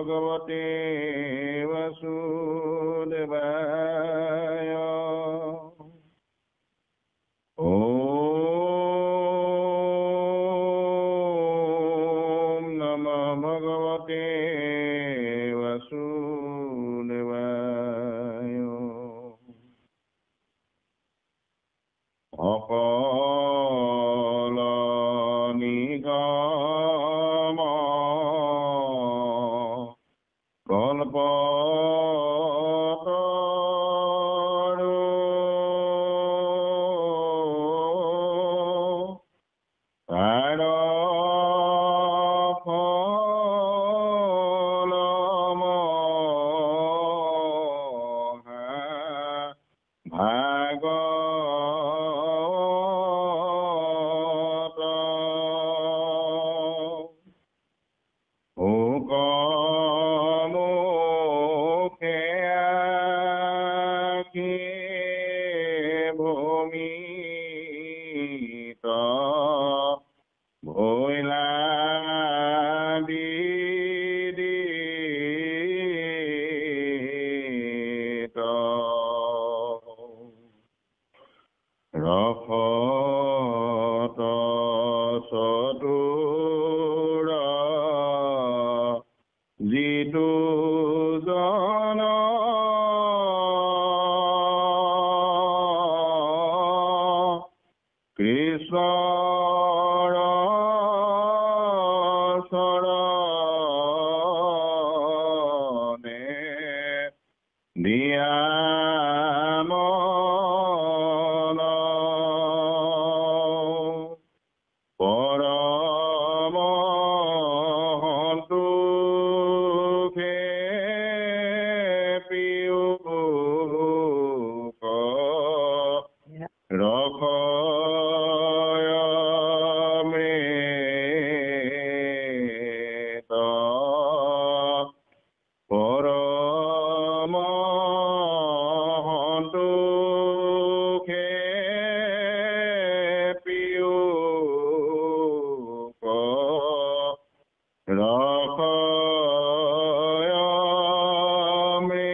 भगवते वासुदेवाय। ॐ नमः भगवते वासुदेवाय। অকল নিগম কল্পতৰু তাৰ ফল ভাগৱত। মুখে আখি ভূমিত ভৈলা বিদিত ৰসত চতুৰ যিটো জন কৃষ্ণৰ চৰণে দিয়া মন পৰম সন্তোষে পিয়ুষ ৰসয় মৃত পৰম সন্তোষে পিয়ুষ ৰসয় মৃত।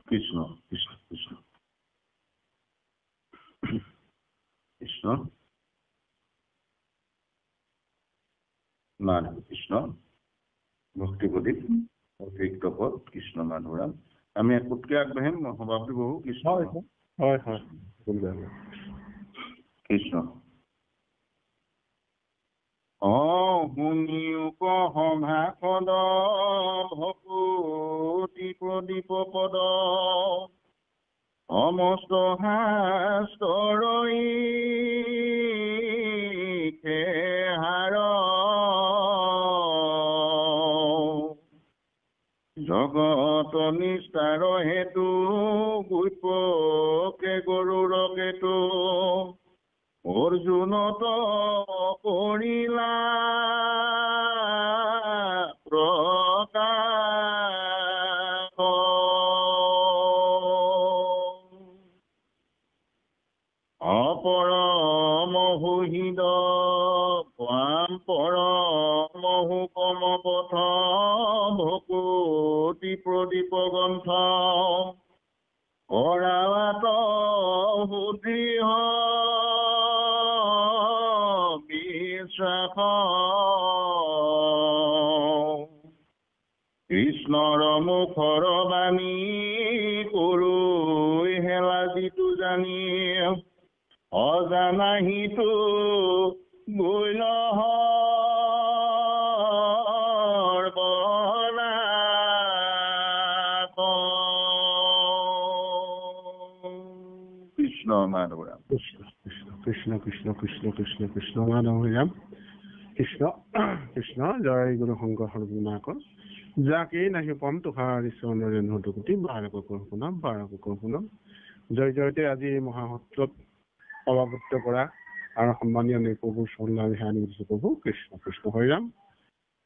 কৃষ্ণ কৃষ্ণ কৃষ্ণ কৃষ্ণ মাধৱ কৃষ্ণ ভক্তি প্ৰদীপ অতিৰিক্ত পদ কৃষ্ণ মাধুৰাম। আমি একোটকে আগবাঢ়িম সভাপতি বহু কৃষ্ণ। হয় হয় কৃষ্ণ। শুনিও কহভাসদ ভকুতি প্ৰদীপ পদ সমস্ত শাস্ত্ৰই খেহাৰ জগত নিষ্ঠাৰ হেতু গুপ্যকে গৰুৰ কেতু অৰ্জুনত কৰিলা প্ৰকাশ। অপৰমহু হৃদ পৰমহু কম পথ ভকুতি প্ৰদীপ গ্ৰন্থ কৰাৱাত সুদৃঢ় বিশ্বাস। কৃষ্ণৰ মুখৰ বাণী কৰো হেলা যিটো জানি অজানাহিতো গৈল কৃষ্ণ মাধৱৰাম। কৃষ্ণ কৃষ্ণ কৃষ্ণ কৃষ্ণ কৃষ্ণ কৃষ্ণ কৃষ্ণ মাধৱৰাম। কৃষ্ণ কৃষ্ণ জয় গুৰু শংকৰ সৰ্বনাকৰ যাকেই নাহি পম তুষাৰ ঈশ্বৰে নতুকুটি বাৰকক শুনাম বাৰকক শুনাম। জয় জয়তে আজি এই মহাসত্ৰত সভাপতিত্ব কৰা আৰু সন্মানীয় নৃপ্ৰভু চৰণ নিদিছো প্ৰভু কৃষ্ণ কৃষ্ণ হৰিৰাম।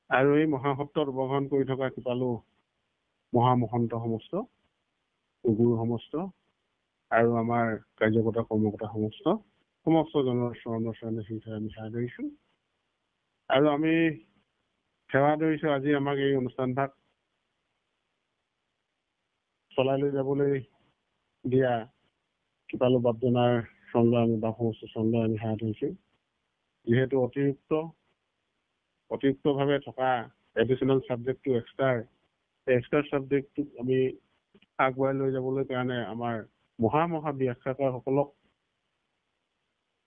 আৰু এই মহাসত্ৰত অৱগাহন কৰি থকা কৃপালু মহামহন্ত সমস্ত গুৰু সমস্ত আৰু আমাৰ কাৰ্যকৰ্তা কৰ্মকৰ্তা সমস্ত জনৰ চৰণৰ চৰণে শিলচাৰে আমি সেৱা ধৰিছোঁ আৰু আমি সেৱা ধৰিছোঁ আজি আমাক এই অনুষ্ঠানভাগ চলাই লৈ যাবলৈ দিয়া কৃপালু বাপজনাৰ চন্দ্ৰ আমি বা সমস্ত চন্দ্ৰ আমি সেৱা ধৰিছোঁ যিহেতু অতিৰিক্তভাৱে থকা এডিশ্যনেল ছাবজেক্টটো এক্সট্ৰা ছাবজেক্টটোক আমি আগুৱাই লৈ যাবলৈ কাৰণে আমাৰ মহা ব্যাখ্যাকাৰসকলক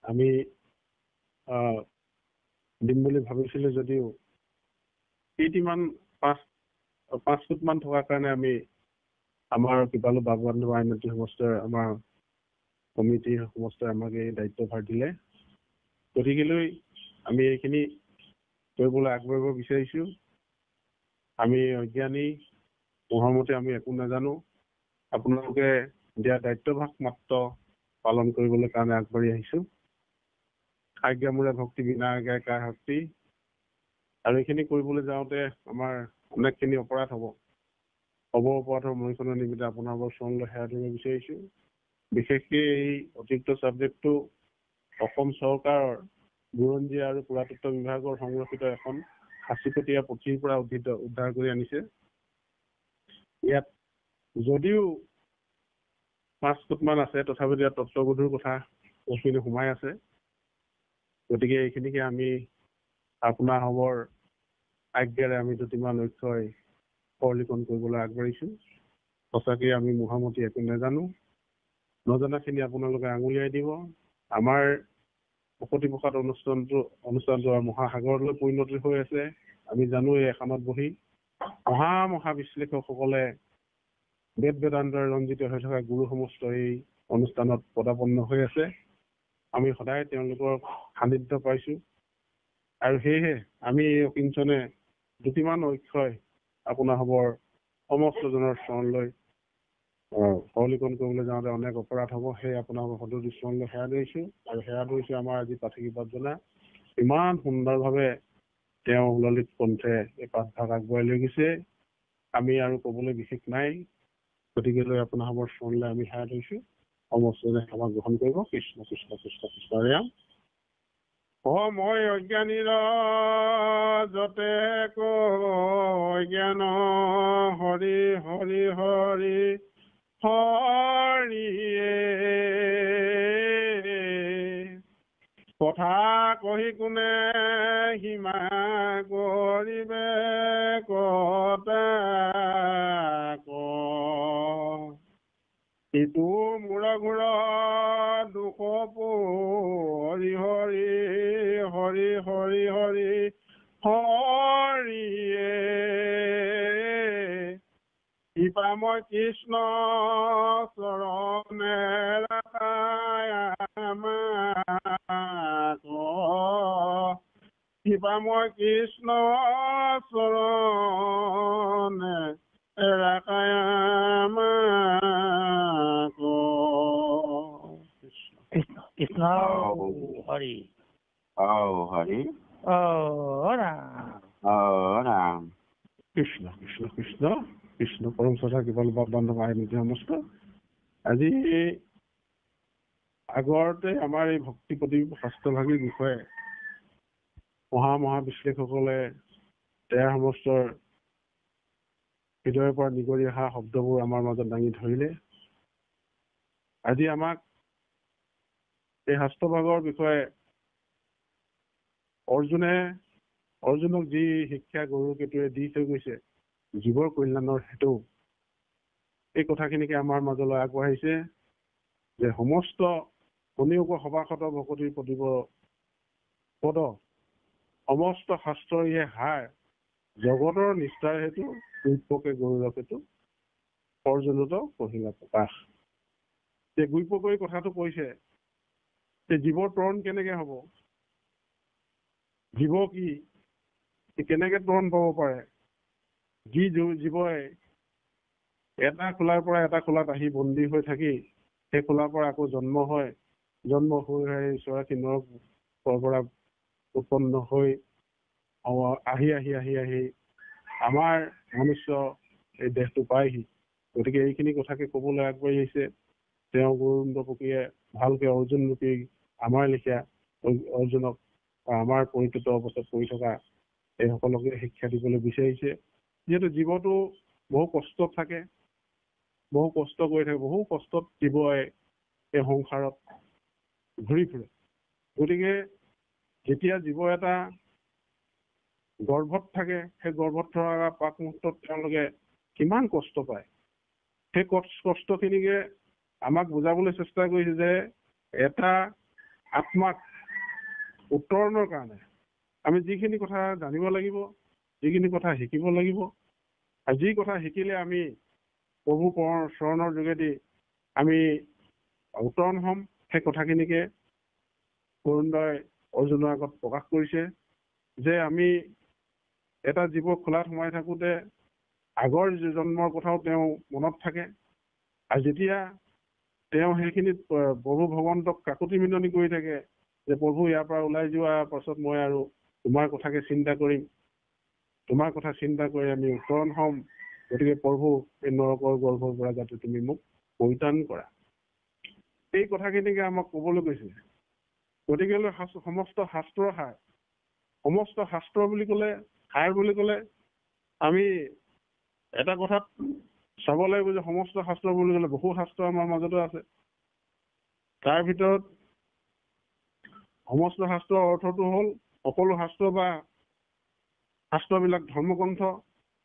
আমি দিম বুলি ভাবিছিলোঁ যদিও কেইটিমান 5 ফুটমান থকাৰ কাৰণে আমি আমাৰ কৃপালু বাপবন্ধু আইনতি সমষ্টিৰ আমাৰ কমিটিৰ সমষ্টিয়ে আমাক এই দায়িত্বভাৰ দিলে গতিকেলৈ আমি এইখিনি কৰিবলৈ আগবাঢ়িব বিচাৰিছোঁ আমি অজ্ঞানী মতে আমি একো নাজানো আপোনালোকে দিয়া দায়িত্বভাগ মাত্ৰ পালন কৰিবলৈ কাৰণে আগবাঢ়ি আহিছোঁ আজ্ঞামূৰে ভক্তি বিনা আজ্ঞাই কাৰ শক্তি আৰু এইখিনি কৰিবলৈ যাওঁতে আমাৰ অনেকখিনি অপৰাধ হ'ব অপৰাধৰ মৰিখনৰ নিমিত্তে আপোনালোকৰ চৰণলৈ সেৱা ধৰিব বিচাৰিছোঁ বিশেষকৈ এই অতিৰিক্ত ছাবজেক্টটো অসম চৰকাৰৰ বুৰঞ্জী আৰু পুৰাতত্ব বিভাগৰ সংৰক্ষিত এখন সাঁচিকটীয়া পুথিৰ পৰা উদ্ধাৰ কৰি আনিছে ইয়াত যদিও 5 ফুটমান আছে তথাপিও ইয়াত তত্ত্বগধুৰ কথা বহুখিনি সোমাই আছে গতিকে এইখিনিকে আমি আপোনাৰ খবৰ আজ্ঞাৰে আমি দুটিমান অক্ষয় সৰলীকৰণ কৰিবলৈ আগবাঢ়িছোঁ সঁচাকৈ আমি মোহামতি একো নাজানো নজনাখিনি আপোনালোকে আঙুলিয়াই দিব আমাৰ প্ৰকৃতি প্ৰসাদ অনুষ্ঠানটো মহাসাগৰলৈ পৰিণতি হৈ আছে আমি জানো এই এখনত বহি মহা বিশ্লেষকসকলে বেদ বেদান্তৰে ৰঞ্জিত হৈ থকা গুৰু সমস্ত এই অনুষ্ঠানত পদাপন্ন হৈ আছে আমি সদায় তেওঁলোকৰ সান্নিধ্য পাইছোঁ আৰু সেয়েহে আমি এই অকিঞ্চনে দুটিমান অক্ষয় আপোনাৰ খবৰ সমস্তজনৰ চৰণলৈ সৰলীকৰণ কৰিবলৈ যাওঁতে অনেক অপৰাধ হ'ব সেয়ে আপোনালোকৰ সদৌ চৰণলৈ সেৱা ধৰিছোঁ আৰু সেৱা ধৰিছোঁ আমাৰ আজি পাঠকি বাপজনা ইমান সুন্দৰভাৱে তেওঁ ললিত কণ্ঠে এই পাঠভাগ আগবঢ়াই লৈ গৈছে আমি আৰু ক'বলৈ বিশেষ নাই গতিকে লৈ আপোনাৰ খবৰ চৰণলৈ আমি সেৱা ধৰিছোঁ সমস্তজনে সেৱা গ্ৰহণ কৰিব কৃষ্ণ কৃষ্ণ কৃষ্ণ কৃষ্ণ ৰাম মই অজ্ঞানীৰ যতে জ্ঞান হৰি হৰি হৰি হৰিয়ে কথা কহি কোনে সীমা কৰিবে কতা ইটো মূৰ ঘূৰ দুখ হৰি হৰি হৰি হৰি হৰি হৰিয়ে কৃপা মই কৃষ্ণ চৰণে কৃপা মই কৃষ্ণ চৰণে কৃষ্ণ হৰি হৰি ৰাম কৃষ্ণ কৃষ্ণ কৃষ্ণ কৃষ্ণ পৰম শ্ৰদ্ধা কৃপালু বাপবন্ধু আইনতি সমস্ত আজি আগতে আমাৰ এই ভক্তি প্ৰতি শাস্ত্ৰভাগীৰ বিষয়ে মহা বিশ্লেষকসকলে তেওঁৰ সমস্তৰ হৃদয়ৰ পৰা নিগৰি অহা শব্দবোৰ আমাৰ মাজত দাঙি ধৰিলে আজি আমাক এই শাস্ত্ৰভাগৰ বিষয়ে অৰ্জুনক যি শিক্ষা গৰুকেতুৱে দি থৈ গৈছে জীৱৰ কল্যাণৰ হেতু এই কথাখিনিকে আমাৰ মাজলৈ আগবঢ়াইছে যে সমস্ত অনিয়োগ সভাসত ভকতিৰ প্ৰতিব পদ সমস্ত শাস্ত্ৰৰ ইয়ে হাৰ জগতৰ নিষ্ঠাৰ হেতু গুপ্যকে গৌৰৱ হেতু অৰ্জুনত কহিলা প্ৰকাশ যে গুপ্যকৈ কথাটো কৈছে যে জীৱৰ তৰণ কেনেকে হ'ব জীৱ কি কেনেকে তৰণ পাব পাৰে যি জীৱই এটা খোলাৰ পৰা এটা খোলাত আহি বন্দী হৈ থাকি সেই খোলাৰ পৰা আকৌ জন্ম হৈ চৰাশী নৰকৰ পৰা উৎপন্ন হৈ আহি আমাৰ মনুষ্য এই দেহটো পায়হি গতিকে এইখিনি কথাকে ক'বলৈ আগবাঢ়ি আহিছে তেওঁ গুৰুন্দ পকীয়ে ভালকে অৰ্জুন ৰূপী আমাৰ লিখীয়া অৰ্জুনক আমাৰ পৰিচিত অৱস্থাত পৰি থকা এইসকলকে শিক্ষা দিবলৈ বিচাৰিছে। যিহেতু জীৱটো বহু কষ্টত থাকে, বহু কষ্ট কৰি থাকে, বহু কষ্টত জীৱই এই সংসাৰত ঘূৰি ফুৰে। গতিকে যেতিয়া জীৱ এটা গৰ্ভত থাকে, সেই গৰ্ভত থকা পাক মুহূৰ্তত তেওঁলোকে কিমান কষ্ট পায়, সেই কষ্টখিনিকে আমাক বুজাবলৈ চেষ্টা কৰিছে যে এটা আত্মাক উত্তৰণৰ কাৰণে আমি যিখিনি কথা জানিব লাগিব, যিখিনি কথা শিকিব লাগিব, আৰু যি কথা শিকিলে আমি প্ৰভু চৰণৰ যোগেদি আমি উত্তৰণ হ'ম, সেই কথাখিনিকে গুৰুন্দই অৰ্জুনৰ আগত প্ৰকাশ কৰিছে যে আমি এটা জীৱ খোলাত সোমাই থাকোঁতে আগৰ জন্মৰ কথাও তেওঁ মনত থাকে, আৰু যেতিয়া তেওঁ সেইখিনিত প্ৰভু ভগৱন্তক কাকুতি মিননি কৰি থাকে যে প্ৰভু ইয়াৰ পৰা ওলাই যোৱাৰ পাছত মই আৰু তোমাৰ কথাকে চিন্তা কৰিম, তোমাৰ কথা চিন্তা কৰি আমি উত্তৰণ হ'ম, গতিকে প্ৰভু এই নৰকৰ গৰ্ভৰ পৰা যাতে তুমি মোক পৰিত্ৰাণ কৰা, এই কথাখিনিকে আমাক ক'বলৈ কৈছে। গতিকে সমস্ত শাস্ত্ৰৰ সাৰ, সমস্ত শাস্ত্ৰ বুলি ক'লে সাৰ বুলি ক'লে আমি এটা কথাত চাব লাগিব যে সমস্ত শাস্ত্ৰ বুলি ক'লে বহু শাস্ত্ৰ আমাৰ মাজতো আছে। তাৰ ভিতৰত সমস্ত শাস্ত্ৰৰ অৰ্থটো হ'ল সকলো শাস্ত্ৰ বা শাস্ত্ৰবিলাক ধৰ্মগ্ৰন্থ।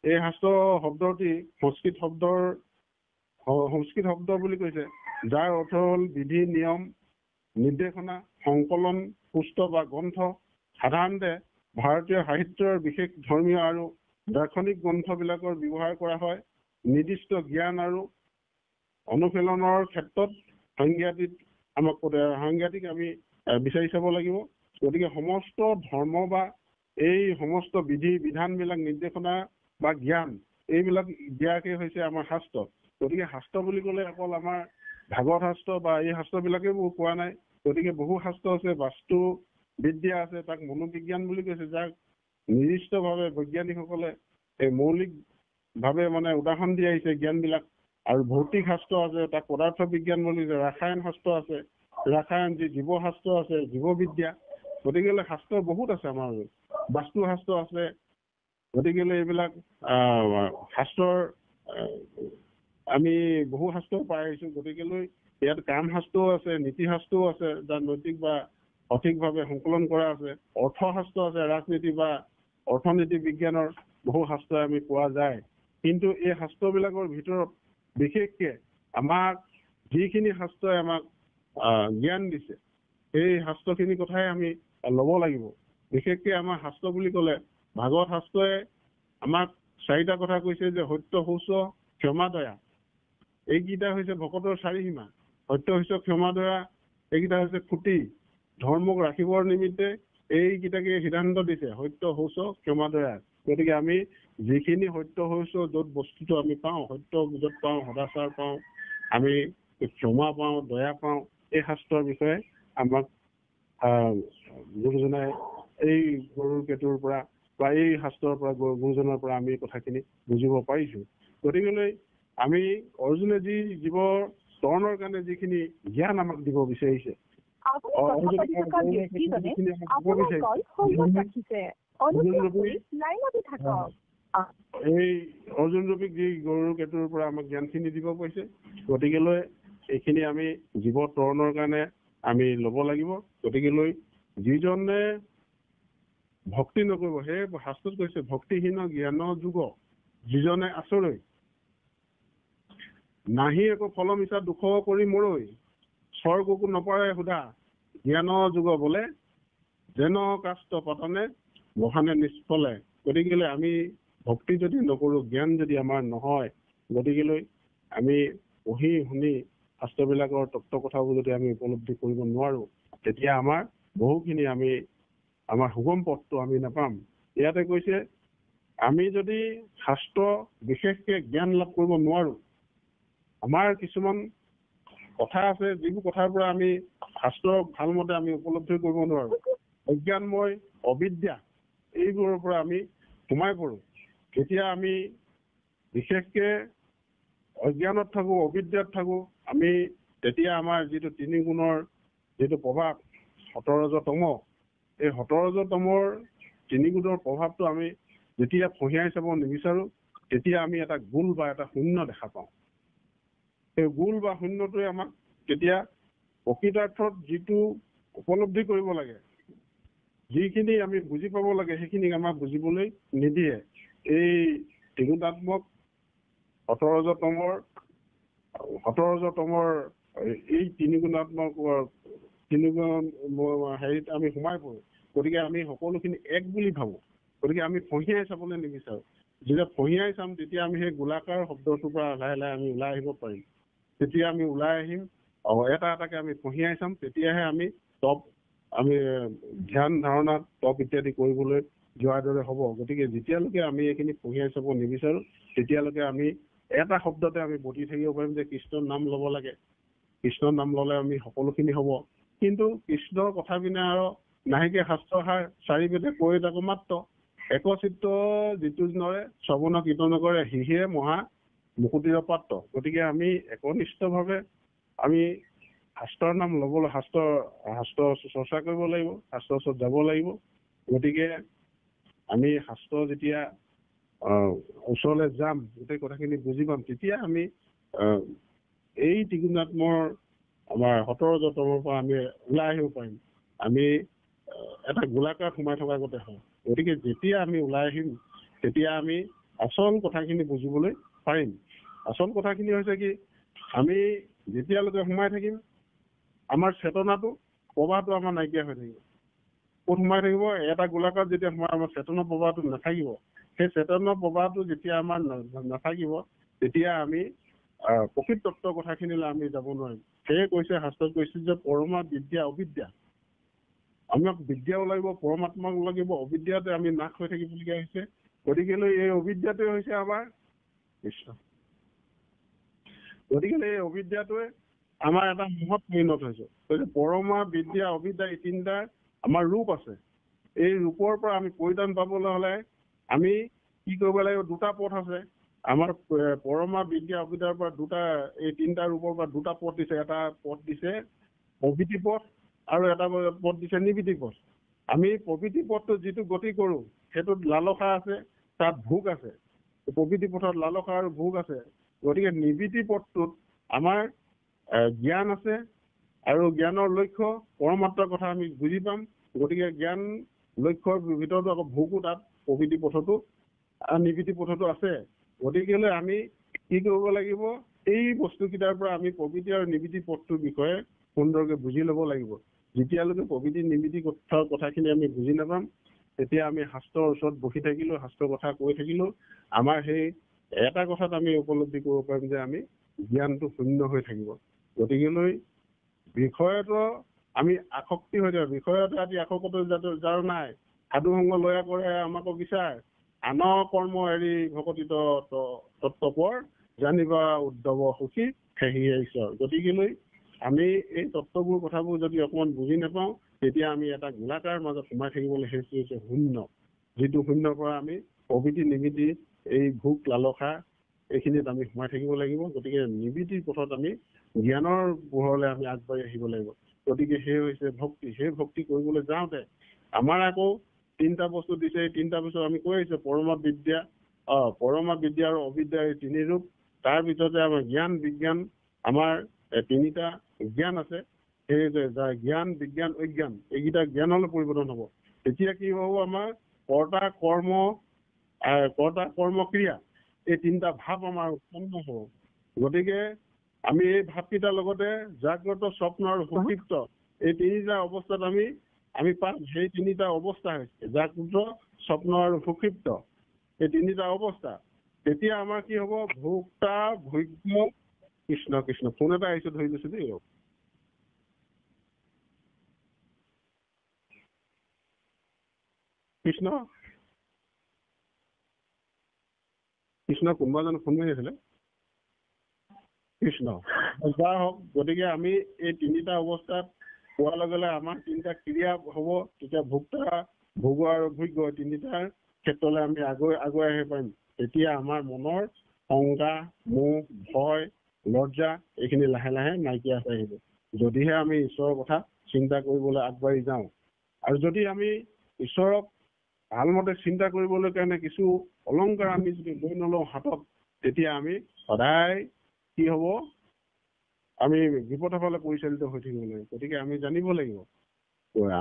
এই শাস্ত্ৰ শব্দটি সংস্কৃত শব্দ বুলি কৈছে, যাৰ অৰ্থ হ'ল বিধি, নিয়ম, নিৰ্দেশনা, সংকলন, পুস্তক বা গ্ৰন্থ। সাধাৰণতে ভাৰতীয় সাহিত্যৰ বিশেষ ধৰ্মীয় আৰু দাৰ্শনিক গ্ৰন্থবিলাকৰ ব্যৱহাৰ কৰা হয় নিৰ্দিষ্ট জ্ঞান আৰু অনুশীলনৰ ক্ষেত্ৰত। সাংঘাতিক আমি বিচাৰি চাব লাগিব। গতিকে সমস্ত ধৰ্ম বা এই সমস্ত বিধি বিধানবিলাক, নিৰ্দেশনা বা জ্ঞান, এইবিলাক দিয়াকে হৈছে আমাৰ শাস্ত্ৰ। গতিকে শাস্ত্ৰ বুলি ক'লে অকল আমাৰ ভাগৱত শাস্ত্ৰ বা এই শাস্ত্ৰবিলাকে কোৱা নাই। গতিকে বহু শাস্ত্ৰ আছে, বাস্তু বিদ্যা আছে, তাক মনোবিজ্ঞান বুলি কৈছে, যাক নিৰ্দিষ্টভাৱে বৈজ্ঞানিকসকলে এই মৌলিকভাৱে উদাহৰণ দি আহিছে জ্ঞানবিলাক। আৰু ভৌতিক শাস্ত্ৰ আছে, তাক পদাৰ্থ বিজ্ঞান বুলি কৈছে। ৰাসায়ন শাস্ত্ৰ আছে, জীৱশাস্ত্ৰ আছে, জীৱবিদ্যা। গতিকে শাস্ত্ৰ বহুত আছে আমাৰ, বাস্তু শাস্ত্ৰ আছে। গতিকে এইবিলাক শাস্ত্ৰৰ আমি বহু শাস্ত্ৰ পাই আহিছো। গতিকে ইয়াত কাম শাস্ত্ৰও আছে, নীতি শাস্ত্ৰও আছে, যাৰ নৈতিক বা সঠিকভাৱে সংকলন কৰা আছে। অৰ্থশাস্ত্ৰ আছে, ৰাজনীতি বা অৰ্থনীতি বিজ্ঞানৰ বহু শাস্ত্ৰ আমি পোৱা যায়। কিন্তু এই শাস্ত্ৰবিলাকৰ ভিতৰত বিশেষকে আমাক যিখিনি শাস্ত্ৰই আমাক জ্ঞান দিছে, সেই শাস্ত্ৰখিনিৰ কথাই আমি ল'ব লাগিব। বিশেষকে আমাৰ শাস্ত্ৰ বুলি ক'লে ভাগৱত শাস্ত্ৰই আমাক 4টা কথা কৈছে যে সত্য, শৌচ, ক্ষমা, দয়া। এইকেইটা হৈছে ভকতৰ 4 সীমা। সত্য, শৌচ, ক্ষমা, দয়া এইকেইটা হৈছে খুঁটি। ধৰ্মক ৰাখিবৰ নিমিত্তে এইকেইটাকে সিদ্ধান্ত দিছে, সত্য, শৌচ, ক্ষমা, দয়া। গতিকে আমি যিখিনি সত্য, শৌচ য'ত বস্তুটো আমি পাওঁ, সত্য য'ত পাওঁ, সদাচাৰ পাওঁ, আমি ক্ষমা পাওঁ, দয়া পাওঁ, এই শাস্ত্ৰৰ বিষয়ে আমাক গুৰুজনাই এই গৰুৰ কেতুৰ পৰা বা এই শাস্ত্ৰৰ পৰা গুৰুজনৰ পৰা আমি কথাখিনি বুজিব পাৰিছো। গতিকে আমি অৰ্জুনে যি জীৱৰ তৰণৰ কাৰণে যিখিনি জ্ঞান আমাক দিব বিচাৰিছে, এই অৰ্জুন ৰূপীক যি গৰুৰ কেতুৰ পৰা আমাক জ্ঞানখিনি দিব কৈছে। গতিকে এইখিনি আমি জীৱ তৰণৰ কাৰণে আমি ল'ব লাগিব। গতিকে যিজনে ভক্তি নকৰিব, সেই শাস্ত্ৰত কৈছে ভক্তিহীন জ্ঞান যুগ যিজনে আচৰৈ নাহি একো ফল মিছা দুখ কৰি মৰৈ স্বৰ্গকো নপৰে সোধা জ্ঞান যুগ বোলে যেন কাষ্ট পতনে বহানে নিষ্ফলে। গতিকে আমি ভক্তি যদি নকৰোঁ, জ্ঞান যদি আমাৰ নহয়, গতিকে আমি পঢ়ি শুনি শাস্ত্ৰবিলাকৰ তত্ত্ব কথাবোৰ যদি আমি উপলব্ধি কৰিব নোৱাৰোঁ, তেতিয়া আমাৰ বহুখিনি আমাৰ সুগম পথটো আমি নাপাম। ইয়াতে কৈছে আমি যদি শাস্ত্ৰ বিশেষকে জ্ঞান লাভ কৰিব নোৱাৰোঁ, আমাৰ কিছুমান কথা আছে যিবোৰ কথাৰ পৰা আমি শাস্ত্ৰ ভালমতে আমি উপলব্ধি কৰিব নোৱাৰোঁ। অজ্ঞানময়, অবিদ্যা এইবোৰৰ পৰা আমি সোমাই পৰোঁ। যেতিয়া আমি বিশেষকে অজ্ঞানত থাকোঁ, অবিদ্যাত থাকোঁ, আমি তেতিয়া আমাৰ যিটো 3 গুণৰ যিটো প্ৰভাৱ 17তম, এই 17তমৰ 3 গুণৰ প্ৰভাৱটো আমি যেতিয়া ফঁহিয়াই চাব নিবিচাৰো তেতিয়া আমি এটা গোল বা এটা শূন্য দেখা পাওঁ। এই গোল বা শূন্যটোৱে আমাক তেতিয়া প্ৰকৃতাৰ্থত যিটো উপলব্ধি কৰিব লাগে, যিখিনি আমি বুজি পাব লাগে সেইখিনি আমাক বুজিবলৈ নিদিয়ে। এই ত্ৰিগুণাত্মক 17তমৰ এই 3 গুণাত্মক 3 গুণ হেৰিত আমি সোমাই পৰো। গতিকে আমি সকলোখিনি এক বুলি ভাবো। গতিকে আমি ফঁহিয়াই চাবলৈ নিবিচাৰো। যেতিয়া ফঁহিয়াই চাম তেতিয়া আমি সেই গোলাকাৰ শব্দটোৰ পৰা লাহে লাহে আমি ওলাই আহিব পাৰিম। তেতিয়া আমি ওলাই আহিম আৰু এটা এটাকে আমি ফঁহিয়াই চাম। তেতিয়াহে আমি আমি ধ্যান ধাৰণা ইত্যাদি কৰিবলৈ যোৱাৰ দৰে হ'ব। গতিকে যেতিয়ালৈকে আমি এইখিনি ফঁহিয়াই চাব নিবিচাৰো তেতিয়ালৈকে আমি এটা শব্দতে আমি বতি থাকিব পাৰিম যে কৃষ্ণৰ নাম ল'ব লাগে। কৃষ্ণৰ নাম ল'লে আমি সকলোখিনি হ'ব। কিন্তু কৃষ্ণৰ কথা বিনা আৰু নাহিকে শাস্ত্ৰসাৰ 4 বেদে কৈ তাকো মাত্ৰ একচিত্ত যিটো নৰে শ্ৰৱণ কীৰ্তন কৰে সিহে মহা মুকুতিৰ পাত্ৰ। গতিকে আমি একনিষ্ঠভাৱে আমি শাস্ত্ৰৰ নাম ল'বলৈ শাস্ত্ৰ চৰ্চা কৰিব লাগিব, শাস্ত্ৰৰ ওচৰত যাব লাগিব। গতিকে আমি শাস্ত্ৰ যেতিয়া ওচৰলৈ যাম, গোটেই কথাখিনি বুজি পাম, তেতিয়া আমি এই ত্ৰিগুণাত্মৰ আমাৰ 17তমৰ পৰা আমি ওলাই আহিব পাৰিম। আমি এটা গোলাকাৰত সোমাই থকা আগতে হয়। গতিকে যেতিয়া আমি ওলাই আহিম তেতিয়া আমি আচল কথাখিনি বুজিবলৈ পাৰিম। আচল কথাখিনি হৈছে কি, আমি যেতিয়ালৈকে সোমাই থাকিম আমাৰ চেতনাটো প্ৰবাহটো আমাৰ নাইকিয়া হৈ থাকিব। ক'ত সোমাই থাকিব? এটা গোলাকাৰত যেতিয়া সোমাই আমাৰ চেতনা প্ৰবাহটো নাথাকিব। সেই চেতনা প্ৰবাহটো যেতিয়া আমাৰ নাথাকিব তেতিয়া আমি প্ৰকৃত তত্ত্বৰ কথাখিনিলৈ আমি যাব নোৱাৰিম। সেয়ে কৈছে, শাস্ত্ৰত কৈছে যে পৰমা বিদ্যা অবিদ্যা। আমাক বিদ্যাও লাগিব, পৰমাত্মাও লাগিব। অবিদ্যাতে আমি নাশ হৈ থাকিবলগীয়া হৈছে। গতিকেলৈ এই অবিদ্যাটোৱে হৈছে আমাৰ কৃষ্ণ। গতিকে এই অবিদ্যাটোৱে আমাৰ এটা মহৎ পৰিণত হৈছে। পৰমা বিদ্যা অবিদ্যা এই 3টাৰ আমাৰ ৰূপ আছে। এই ৰূপৰ পৰা আমি পৰিত্ৰাণ পাবলৈ হ'লে আমি কি কৰিব লাগিব? 2টা পথ আছে আমাৰ। পৰমা বিদ্যা অবিদ্যাৰ পৰা এই 3টা ৰূপৰ পৰা 2টা পথ দিছে। এটা পথ দিছে প্ৰবৃত্তি পথ আৰু এটা পথ দিছে নিবৃত্তি পথ। আমি প্ৰবৃত্তি পথটো যিটো গতি কৰোঁ সেইটোত লালসা আছে, তাত ভোগ আছে। প্ৰবৃত্তি পথত লালসা আৰু ভোগ আছে। গতিকে নিবৃত্তি পথটোত আমাৰ জ্ঞান আছে আৰু জ্ঞানৰ লক্ষ্য পৰমাত্মাৰ কথা আমি বুজি পাম। গতিকে জ্ঞান লক্ষ্যৰ ভিতৰতো আকৌ ভোগো তাত প্ৰবৃত্তি পথতো নিবৃত্তি পথতো আছে। গতিকেলৈ আমি কি কৰিব লাগিব? এই বস্তুকেইটাৰ পৰা আমি প্ৰবৃত্তি আৰু নিবৃত্তি পথটোৰ বিষয়ে সুন্দৰকৈ বুজি ল'ব লাগিব। যেতিয়ালৈকে প্ৰবৃত্তি নিবৃত্তি কথাখিনি আমি বুজি নাপাম তেতিয়া আমি শাস্ত্ৰৰ ওচৰত বহি থাকিলেও, শাস্ত্ৰৰ কথা কৈ থাকিলেও আমাৰ সেই এটা কথাত আমি উপলব্ধি কৰিব পাৰিম যে আমি জ্ঞানটো শূন্য হৈ থাকিব। গতিকেলৈ বিষয়তো আমি আসক্তি হৈ যাব। বিষয়তে আজি আসক্ত যাৰ নাই, সাধু সংগ লয়া কৰে আমাকো বিচাৰ, আনৰ কৰ্ম এৰি ভকতিত তত্ত্বপৰ, জানিবা উদ্ধৱ সুখী সেহিয়ে ঈশ্বৰ। গতিকেলৈ আমি এই তত্ত্ববোৰ কথাবোৰ যদি অকণমান বুজি নাপাওঁ তেতিয়া আমি এটা গোলাকাৰ মাজত সোমাই থাকিবলৈ সেইটো হৈছে শূন্য। যিটো শূন্যৰ পৰা আমি প্ৰবৃত্তি নিবৃত্তি এই ভোগ লালসা এইখিনিত আমি সোমাই থাকিব লাগিব। গতিকে নিবৃত্তিৰ পথত আমি জ্ঞানৰ পোহৰলৈ আমি আগবাঢ়ি আহিব লাগিব। গতিকে সেই হৈছে ভক্তি। সেই ভক্তি কৰিবলৈ যাওঁতে আমাৰ আকৌ 3টা বস্তু দিছে। এই 3টা বস্তু আমি কৈ আহিছোঁ পৰমা বিদ্যা আৰু অবিদ্যা এই 3 ৰূপ। তাৰ ভিতৰতে আমাৰ জ্ঞান বিজ্ঞান আমাৰ 3টা জ্ঞান আছে। সেই জ্ঞান বিজ্ঞান অজ্ঞান এইকেইটা জ্ঞানলৈ পৰিৱৰ্তন হ'ব। তেতিয়া কি হ'ব? আমাৰ কৰ্তা কৰ্ম ক্ৰিয়া এই 3টা ভাৱ আমাৰ উৎপন্ন হ'ব। গতিকে আমি এই ভাৱকেইটাৰ লগতে জাগ্ৰত স্বপ্ন আৰু সুষিপ্ত এই 3টা অৱস্থাত আমি পাম। সেই 3টা অৱস্থা হৈছে জাগ্ৰত স্বপ্ন আৰু সুষিপ্ত এই 3টা অৱস্থা। তেতিয়া আমাৰ কি হ'ব? ভোক্তা ভোগ্য কৃষ্ণ কৃষ্ণ। ফোন এটা আহিছে, ধৰি লৈছো দেই। কৃষ্ণ কৃষ্ণ কোনোবা জানো ফোন মাৰি আছিলে? কৃষ্ণ যা হওক। গতিকে আমি এই 3টা অৱস্থাত পোৱাৰ লগে লগে আমাৰ 3টা ক্ৰিয়া হ'ব। তেতিয়া ভোক্তা ভোগ আৰু ভোগ্য 3টাৰ ক্ষেত্ৰলৈ আমি আগুৱাই আহিব পাৰিম। তেতিয়া আমাৰ মনৰ শংকা মোহ ভয় লজ্জা এইখিনি লাহে লাহে নাইকিয়া হৈ আহিব যদিহে আমি ঈশ্বৰৰ কথা চিন্তা কৰিবলৈ আগবাঢ়ি যাওঁ আৰু যদি আমি ঈশ্বৰক ভালমতে চিন্তা কৰিবলৈ কাৰণে কিছু অলংকাৰ আমি যদি লৈ নলওঁ হাতত তেতিয়া আমি সদায় কি হ'ব আমি বিপদৰ ফালে পৰিচালিত হৈ থাকিব লাগিব গতিকে আমি জানিব লাগিব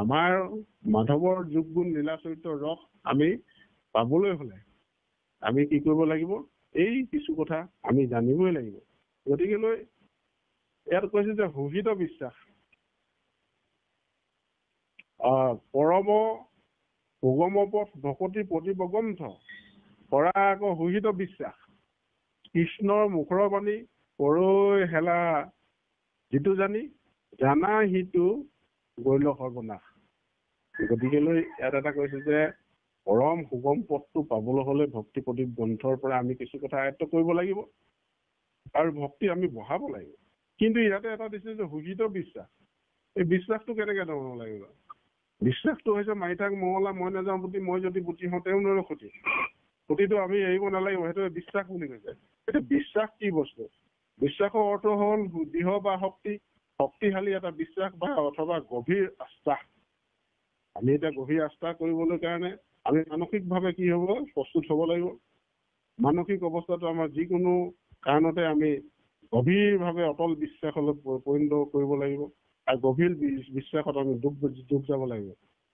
আমাৰ মাধৱৰ যোগ গুণ লীলা চৰিত্ৰ ৰস আমি পাবলৈ হ'লে আমি কি কৰিব লাগিব এই কিছু কথা আমি জানিবই লাগিব গতিকেলৈ ইয়াত কৈছে যে সুহিত বিশ্বাস পৰম সুগম পথ ভকতি প্ৰতিপগ্ৰন্থ কৰা আকৌ সুহিত বিশ্বাস কৃষ্ণৰ মুখৰ বাণী পৰৈ হেলা যিটো জানি জানা সিটো গৈল সৰ্বনাশ গতিকেলৈ ইয়াত এটা কৈছে যে পৰম সুগম পথটো পাবলৈ হ'লে ভক্তি প্ৰদীপ গ্ৰন্থৰ পৰা আমি কিছু কথা আয়ত্ব কৰিব লাগিব আৰু ভক্তি আমি বঢ়াব লাগিব কিন্তু ইয়াতে এটা দিছে যে সুহিত বিশ্বাস এই বিশ্বাসটো কেনেকৈ ধৰণৰ লাগিব বিশ্বাসটো হৈছে মাৰি থাক মঙলা মই নাযাওঁ বুটি মই যদি বুটি হওঁ তেওঁ নৰে ক্ষতি ক্ষতিটো আমি এৰিব নালাগিব সেইটো বিশ্বাস বুলি কৈছে এতিয়া বিশ্বাস কি বস্তু বিশ্বাসৰ অৰ্থ হ'ল দৃঢ় বা শক্তিশালী এটা বিশ্বাস বা অথবা গভীৰ আস্থা আমি এতিয়া গভীৰ আস্থা কৰিবলৈ কাৰণে আমি মানসিকভাৱে কি হ'ব প্ৰস্তুত হ'ব লাগিব মানসিক অৱস্থাটো আমাৰ যিকোনো কাৰণতে আমি গভীৰভাৱে অটল বিশ্বাসলৈ পৰিণত কৰিব লাগিব আৰু গভীৰ বিশ্বাসত আমি ডুব যাব লাগিব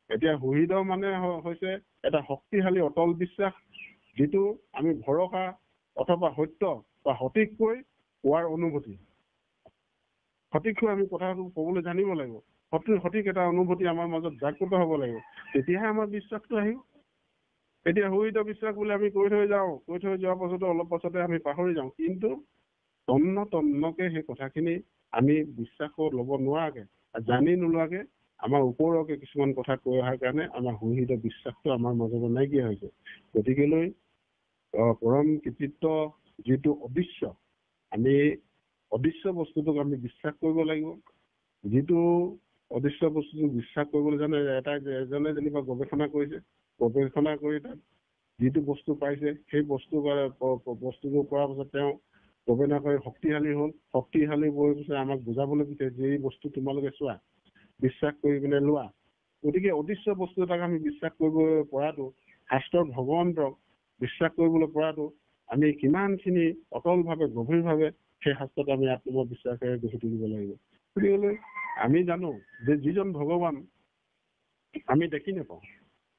এতিয়া সুহিত মানে হৈছে এটা শক্তিশালী অটল বিশ্বাস যিটো আমি ভৰসা অথবা সত্য বা সঠিককৈ কোৱাৰ অনুভূতি সঠিককৈ আমি কথাটো ক'বলৈ জানিব লাগিব সঠিক এটা অনুভূতি আমাৰ মাজত জাগ্ৰত হ'ব লাগিব তেতিয়াহে আমাৰ বিশ্বাসটো আহিব এতিয়া সুহিত বিশ্বাস বুলি আমি কৈ থৈ যোৱাৰ পাছতো অলপ পাছতে আমি পাহৰি যাওঁ কিন্তু তন্নকে সেই কথাখিনি আমি বিশ্বাসত ল'ব নোৱাৰাকে জানি নোলোৱাকে আমাৰ ওপৰকে কিছুমান কথা কৈ অহাৰ কাৰণে আমাৰ সুহিত বিশ্বাসটো আমাৰ মাজত নাইকিয়া হৈছে গতিকেলৈ পৰম কৃতিত্ব যিটো অদৃশ্য আমি অদৃশ্য বস্তুটোক আমি বিশ্বাস কৰিব লাগিব যিটো অদৃশ্য বস্তুটোক বিশ্বাস কৰিবলৈ জানে এজনে যেনিবা গৱেষণা কৰিছে গৱেষণা কৰি তাত যিটো বস্তু পাইছে সেই বস্তুটো কৰাৰ পাছত তেওঁ গৱেষণা কৰি শক্তিশালী হৈ পিছে আমাক বুজাবলৈ বিচাৰিছে যে এই বস্তু তোমালোকে চোৱা বিশ্বাস কৰি পিনে লোৱা গতিকে অদৃশ্য বস্তু এটাক আমি বিশ্বাস কৰিব পৰাটো শাস্ত্ৰৰ ভগৱন্তক বিশ্বাস কৰিবলৈ পৰাটো আমি কিমানখিনি অটলভাৱে গভীৰভাৱে সেই শাস্ত্ৰত আমি আত্মবিশ্বাসেৰে গঢ়ি তুলিব লাগিব গতিকে আমি জানো যে যিজন ভগৱান আমি দেখি নাপাওঁ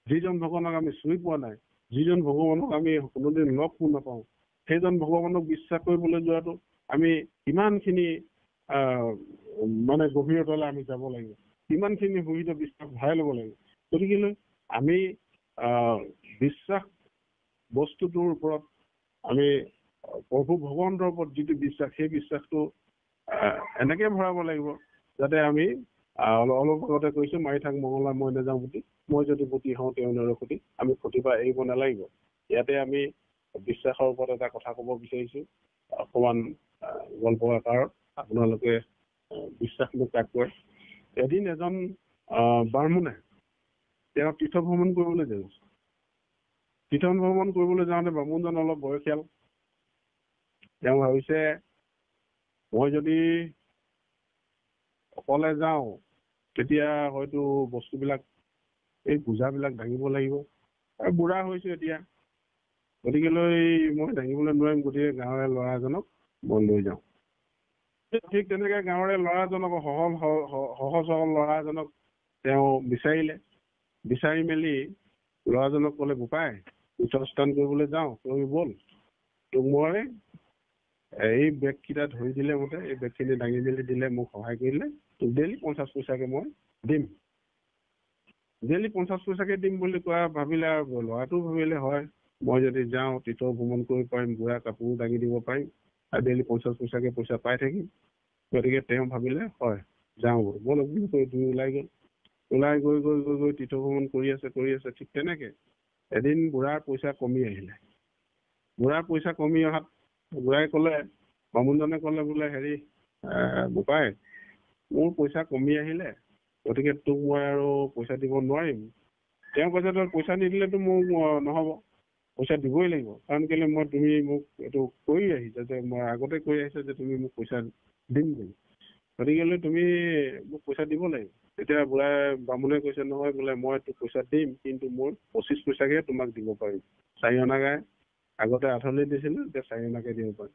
যিজন ভগৱানক আমি চুই পোৱা নাই যিজন ভগৱানক আমি কোনোদিন লগ পোৱা নাপাওঁ সেইজন ভগৱানক বিশ্বাস কৰিবলৈ যোৱাটো আমি কিমানখিনি মানে গভীৰতালৈ আমি যাব লাগিব কিমানখিনি সুহিত বিশ্বাস ভৰাই ল'ব লাগিব গতিকে আমি বিশ্বাস বস্তুটোৰ ওপৰত আমি প্ৰভু ভগৱন্তৰ ওপৰত যিটো বিশ্বাস সেই বিশ্বাসটো এনেকৈ ভৰাব লাগিব যাতে আমি অলপ আগতে কৈছোঁ মাৰি থাক মঙলা মই নাযাওঁ বুটি মই যদি বুটি হওঁ তেওঁ নৰে ক্ষতি আমি ক্ষতিৰ পৰা এৰিব নালাগিব ইয়াতে আমি বিশ্বাসৰ ওপৰত এটা কথা ক'ব বিচাৰিছোঁ অকণমান গল্প আকাৰত আপোনালোকে বিশ্বাস মোক কাক কয় এদিন এজন বামুণে তেওঁ তীৰ্থ ভ্ৰমণ কৰিবলৈ গৈছে তীৰ্থ ভ্ৰমণ কৰিবলৈ যাওঁতে বামুণজন অলপ বয়সীয়াল তেওঁ ভাবিছে মই যদি অকলে যাওঁ তেতিয়া হয়তো বস্তুবিলাক এই বোজাবিলাক দাঙিব লাগিব আৰু বুঢ়া হৈছোঁ এতিয়া গতিকেলৈ মই দাঙিবলৈ নোৱাৰিম গতিকে গাঁৱৰে ল'ৰা এজনক মই লৈ যাওঁ ঠিক তেনেকৈ গাঁৱৰে ল'ৰা এজনক সহজ সৰল ল'ৰা এজনক তেওঁ বিচাৰি মেলি ল'ৰাজনক ক'লে বোপাই তীৰ্থস্থান কৰিবলৈ যাওঁ তুমি ব'ল তোক মই এই বেগকেইটা ধৰি দিলে মতে এই বেগখিনি দাঙি মেলি দিলে মোক সহায় কৰিলে তোক ডেইলি 50 পইচাকৈ মই দিম ডেইলি 50 পইচাকৈ দিম বুলি কোৱা ভাবিলে আৰু ল'ৰাটো ভাবিলে হয় মই যদি যাওঁ তীৰ্থ ভ্ৰমণ কৰিব পাৰিম বুঢ়া কাপোৰ দাঙি দিব পাৰিম আৰু ডেইলি 50 পইচাকৈ পইচা পাই থাকিম গতিকে তেওঁ ভাবিলে হয় যাওঁ ব'ল বুলি কৈ দুই ওলাই গৈ তীৰ্থ ভ্ৰমণ কৰি আছে ঠিক তেনেকৈ এদিন বুঢ়াৰ পইচা কমি আহিলে অহাত বুঢ়াই ক'লে বামুণজনে ক'লে বোলে হেৰি বোপাই মোৰ পইচা কমি আহিলে গতিকে তোক মই আৰু পইচা দিব নোৱাৰিম তেওঁ কৈছে তই পইচা নিদিলেতো মোক নহ'ব পইচা দিবই লাগিব কাৰণ কেলে মই তুমি মোক এইটো কৈ আহিছা যে মই আগতে কৈ আহিছা যে তুমি মোক পইচা দিম বুলি গতিকে তুমি মোক পইচা দিব লাগিব তেতিয়া বুঢ়া বামুণে কৈছে নহয় বোলে মই তোক পইচা দিম কিন্তু মোৰ 25 পইচাকে তোমাক দিব পাৰিম 4 অনাকে আগতে আঠলি দিছিলো এতিয়া 4 অনাকে দিব পাৰিম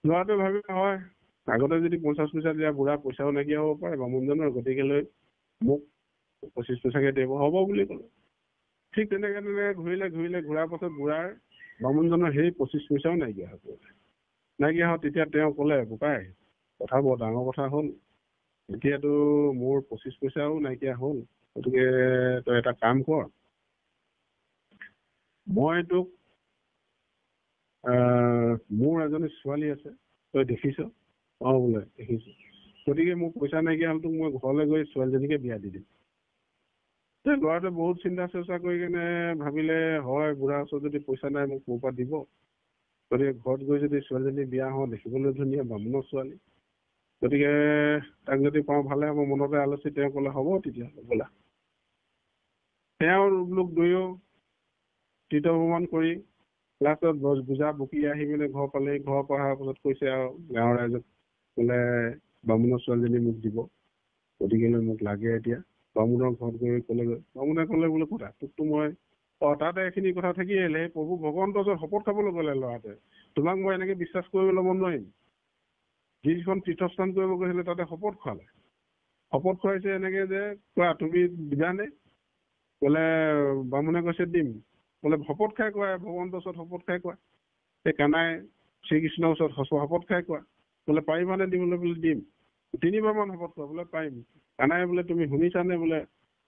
ল'ৰাটোৱে ভাবিলে হয় আগতে যদি 50 পইচা দিয়া বুঢ়া পইচাও নাইকিয়া হ'ব পাৰে বামুণজনৰ গতিকে মোক 25 পইচাকে দিব হ'ব বুলি ক'লে ঠিক তেনেকে ঘূৰিলে ঘূৰাৰ পাছত বুঢ়াৰ বামুণজনৰ সেই 25 পইচাও নাইকিয়া হৈ হ'ল তেতিয়া তেওঁ ক'লে বোপাই কথা বৰ ডাঙৰ কথা হ'ল এতিয়াতো মোৰ 25 পইচাও নাইকিয়া হ'ল গতিকে তই এটা কাম কৰ মই তোক মোৰ এজনী ছোৱালী আছে তই দেখিছ বোলে দেখিছো গতিকে মোৰ পইচা নাইকিয়া হ'ল তোক মই ঘৰলৈ গৈ ছোৱালীজনীকে বিয়া দি দিম ল'ৰাটোৱে বহুত চিন্তা চৰ্চা কৰি কেনে ভাবিলে হয় বুঢ়া ওচৰত যদি পইচা নাই মোক ক'ৰ পৰা দিব গতিকে ঘৰত গৈ যদি ছোৱালীজনী বিয়া হওঁ দেখিবলৈ ধুনীয়া বামুণৰ ছোৱালী গতিকে তাক যদি পাওঁ ভালে হ'ব মনতে আলোচি তেওঁ ক'লে হ'ব তেতিয়াহ'লে বোলা তেওঁ লোক দুয়ো তীৰ্থ ভ্ৰমণ কৰি লাষ্টত বুজা বকি আহি পিনে ঘৰ পালেহি ঘৰ পঢ়াৰ পাছত কৈছে আৰু গাঁৱৰ ৰাইজক বোলে বামুণৰ ছোৱালীজনী মোক দিব গতিকে মোক লাগে এতিয়া বামুণৰ ঘৰত গৈ ক'লেগৈ বামুণে ক'লে বোলে কথা তোকতো মই তাতে এইখিনি কথা থাকি আহিলে প্ৰভু ভগৱন্তৰ ওচৰত শপত খাবলৈ গ'লে ল'ৰাটোৱে তোমাক মই এনেকে বিশ্বাস কৰিব ল'ব নোৱাৰিম যিখন তীৰ্থস্থান কৰিব গৈছিলে তাতে শপত খোৱালে শপত খুৱাইছে এনেকে যে কোৱা তুমি দিবানে বোলে বামুণে কৈছে দিম বোলে শপত খাই কোৱা ভগৱন্তৰ ওচৰত শপত খাই কোৱা সেই কানাই শ্ৰীকৃষ্ণৰ ওচৰত শপত খাই কোৱা বোলে পাৰিবানে দিবলৈ বোলে দিম 3 বাৰমান শপত কোৱা বোলে পাৰিম কানাই বোলে তুমি শুনিছানে বোলে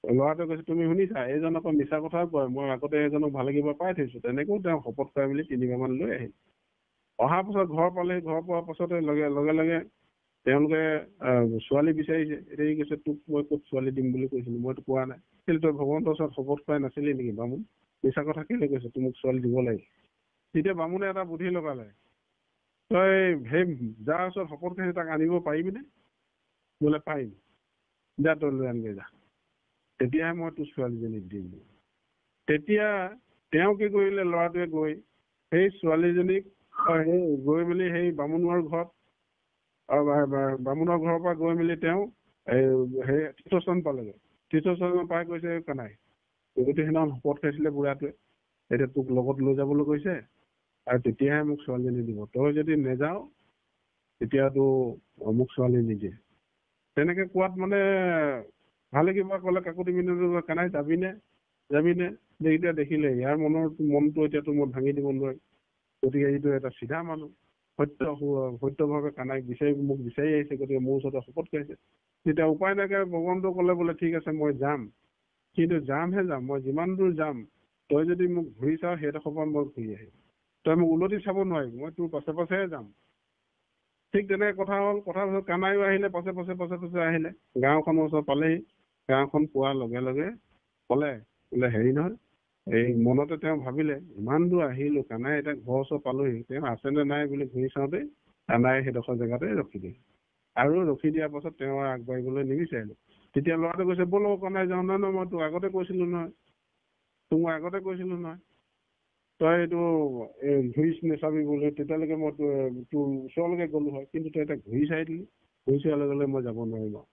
ল'ৰাটোৱে কৈছে তুমি শুনিছা এইজন আকৌ মিছা কথা কয় মই আগতে এজনক ভালে কিবা পাই থৈছো তেনেকেও তেওঁ শপত খুৱাই মেলি 3 বাৰমান লৈ আহিল অহাৰ পাছত ঘৰ পালেহি ঘৰ পোৱাৰ পাছতে লগে লগে তেওঁলোকে ছোৱালী বিচাৰিছে এতিয়া কৈছে তোক মই ক'ত ছোৱালী দিম বুলি কৈছিলো মইতো কোৱা নাই কিন্তু তই ভগৱন্তৰ ওচৰত শপত খুৱাই নাছিলি নেকি বামুণ মিছা কথা কেলে কৈছে তোক ছোৱালী দিব লাগে তেতিয়া বামুণে এটা বুদ্ধি লগালে তই সেই যাৰ ওচৰত শপত খাইছে তাক আনিব পাৰিবিনে বোলে পাৰিম যা তই লৈ আনগে যা তেতিয়াহে মই তোৰ ছোৱালীজনীক দিম তেতিয়া তেওঁ কি কৰিলে ল'ৰাটোৱে গৈ সেই ছোৱালীজনীক গৈ মেলি সেই বামুণৰ ঘৰত বামুণৰ ঘৰৰ পৰা গৈ মেলি তেওঁ সেই তীৰ্থস্থান পালেগৈ তীৰ্থস্থান পাই কৈছে কানাই গতিকে সেইদিনাখন শপত খাইছিলে বুঢ়াটোৱে এতিয়া তোক লগত লৈ যাবলৈ কৈছে আৰু তেতিয়াহে মোক ছোৱালীজনী দিব তই যদি নেযাও তেতিয়াতো মোক ছোৱালী নিদিয়ে তেনেকে কোৱাত মানে ভালে কিবা ক'লে কাকুতি মিনতি কানাই যাবিনে এতিয়া দেখিলে ইয়াৰ মনটো এতিয়াতো মই ভাঙি দিব নোৱাৰিম গতিকে এইটো এটা চিধা মানুহ সত্যভাৱে কানাইক মোক বিচাৰি আহিছে গতিকে মোৰ ওচৰতে শপত খাইছে তেতিয়া উপায় নাইকিয়া ভগৱন্তই ক'লে বোলে ঠিক আছে মই যাম কিন্তু যাম মই যিমান দূৰ যাম তই যদি মোক ঘূৰি চাও সেইডোখৰ পৰা মই ঘূৰি আহিম তই মোক উলটি চাব নোৱাৰিবি মই তোৰ পাছেহে যাম ঠিক তেনেকে কথা হ'ল কথাৰ পাছত কানাইও আহিলে পাছে আহিলে গাঁওখনৰ ওচৰত পালেহি গাঁওখন পোৱাৰ লগে লগে ক'লে বোলে হেৰি নহয় এই মনতে তেওঁ ভাবিলে ইমান দূৰ আহিলো কানাই এতিয়া ঘৰৰ ওচৰ পালোহি তেওঁ আছেনে নাই বুলি ঘূৰি চাওঁতে কানাই সেইডোখৰ জেগাতে ৰখি দিয়ে আৰু ৰখি দিয়াৰ পাছত তেওঁ আগবাঢ়িবলৈ নিবিচাৰিলে তেতিয়া ল'ৰাটো কৈছে ব'ল কানাই যাওঁ নহয় মই তোক আগতে কৈছিলো নহয় তই এইটো ঘূৰি নেচাবি বুলি তেতিয়ালৈকে মই তোৰ ওচৰলৈকে গ'লো হয় কিন্তু তই এতিয়া ঘূৰি চাই দিলি ঘূৰি চোৱাৰ লগে লগে মই যাব নোৱাৰিম আৰু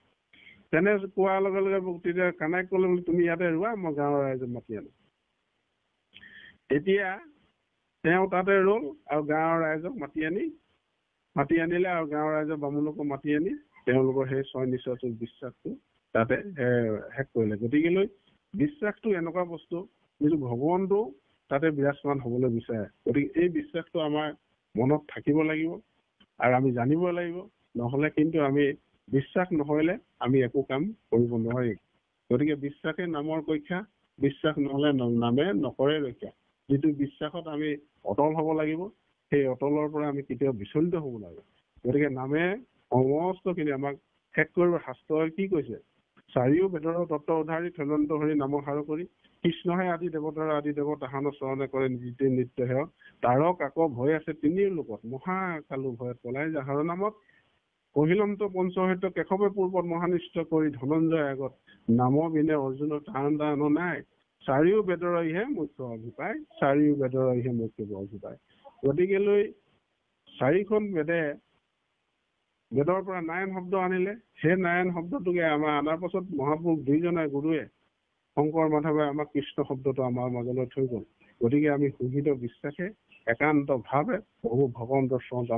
তেনে কোৱাৰ লগে লগে তেতিয়া কানাইক ক'লে বোলে তুমি ইয়াতে ৰোৱা মই গাঁৱৰ ৰাইজক মাতি আনো এতিয়া তেওঁ তাতে ৰ'ল আৰু গাঁৱৰ ৰাইজক মাতি আনিলে আৰু গাঁৱৰ ৰাইজৰ বামুণকো মাতি আনি তেওঁলোকৰ সেই ছয় নিশ্চয়টোৰ বিশ্বাসটো তাতে শেষ কৰিলে গতিকেলৈ বিশ্বাসটো এনেকুৱা বস্তু যিটো ভগৱন্তও তাতে বিৰাজমান হ'বলৈ বিচাৰে গতিকে এই বিশ্বাসটো আমাৰ মনত থাকিব লাগিব আৰু আমি জানিব লাগিব নহ'লে কিন্তু আমি বিশ্বাস নহ'লে আমি একো কাম কৰিব নোৱাৰিম গতিকে বিশ্বাসে নামৰ পৰীক্ষা বিশ্বাস নহ'লে নামে নকৰে ৰক্ষা যিটো বিশ্বাসত আমি অটল হ'ব লাগিব সেই অটলৰ পৰা আমি কেতিয়াও বিচলিত হ'ব লাগিব গতিকে নামে সমস্তখিনি আমাক শেষ কৰিব শাস্ত্ৰই কি কৈছে চাৰিও বেদৰ তত্ত্ব উদ্ধাৰি থলন্ত হৰি নাম সাৰ কৰি কৃষ্ণহে আদি দেৱতাৰ আদি দেৱ তাহানৰ চৰণে কৰে নিজিতে নিত্য সেৱ তাৰক আকৌ ভয় আছে 3 লোকত মহাকালো ভয়ত পলাই যাহাৰ নামত কহিলন্ত পঞ্চহত্য কেশৱে পূৰ্বত মহানিষ্ঠ কৰি ধনঞ্জয় আগত নামৰ বিনে অৰ্জুনৰ তান নাই চাৰিও বেদৰইহে মুখ্য অভিপ্ৰায়, চাৰিও বেদৰইহে মুখ্য অভিপ্ৰায়। গতিকেলৈ চাৰিখন বেদৰ পৰা নাৰায়ণ শব্দ আনিলে, সেই নাৰায়ণ শব্দটোকে আমাৰ অনাৰ পাছত মহাপুৰুষ দুইজনে গুৰুৱে শংকৰ মাধৱে আমাক কৃষ্ণ শব্দটো আমাৰ মাজলৈ থৈ গ'ল। গতিকে আমি সুহিত বিশ্বাসে একান্ত ভাৱে প্ৰভু ভগৱন্তৰ চৰণত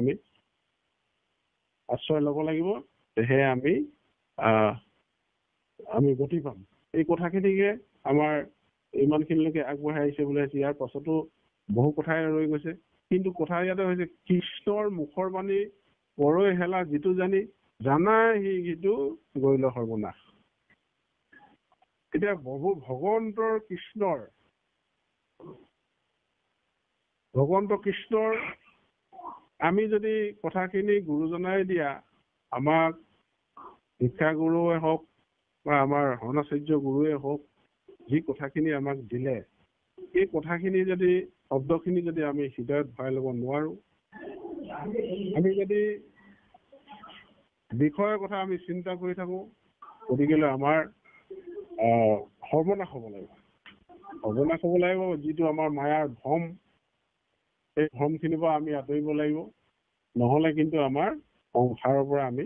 আশ্ৰয় ল'ব লাগিব, তেহে আমি গতি পাম। এই কথাখিনিকে আমাৰ ইমানখিনিলৈকে আগবঢ়াই আহিছে বুলি আহিছে। ইয়াৰ পাছতো বহু কথাই ৰৈ গৈছে, কিন্তু কথা ইয়াতে হৈছে কৃষ্ণৰ মুখৰ বাণী পৰৈ হেলা যিটো জানি জানা সিটো গৈল সৰ্বনাশ। এতিয়া ভগৱন্তৰ কৃষ্ণৰ আমি যদি কথাখিনি গুৰুজনাই দিয়া, আমাক শিক্ষাগুৰুৱে হওক বা আমাৰ হৰ্ণাচাৰ্য গুৰুৱে হওক, যি কথাখিনি আমাক দিলে, এই কথাখিনি যদি শব্দখিনি যদি আমি হৃদয়ত ভৰাই ল'ব নোৱাৰো, আমি যদি বিষয়ৰ কথা আমি চিন্তা কৰি থাকো, গতিকেলৈ আমাৰ সৰ্বনাশ হ'ব লাগিব। যিটো আমাৰ মায়াৰ ভ্ৰম, এই ভ্ৰমখিনিৰ পৰা আমি আঁতৰিব লাগিব। নহ'লে কিন্তু আমাৰ সংসাৰৰ পৰা আমি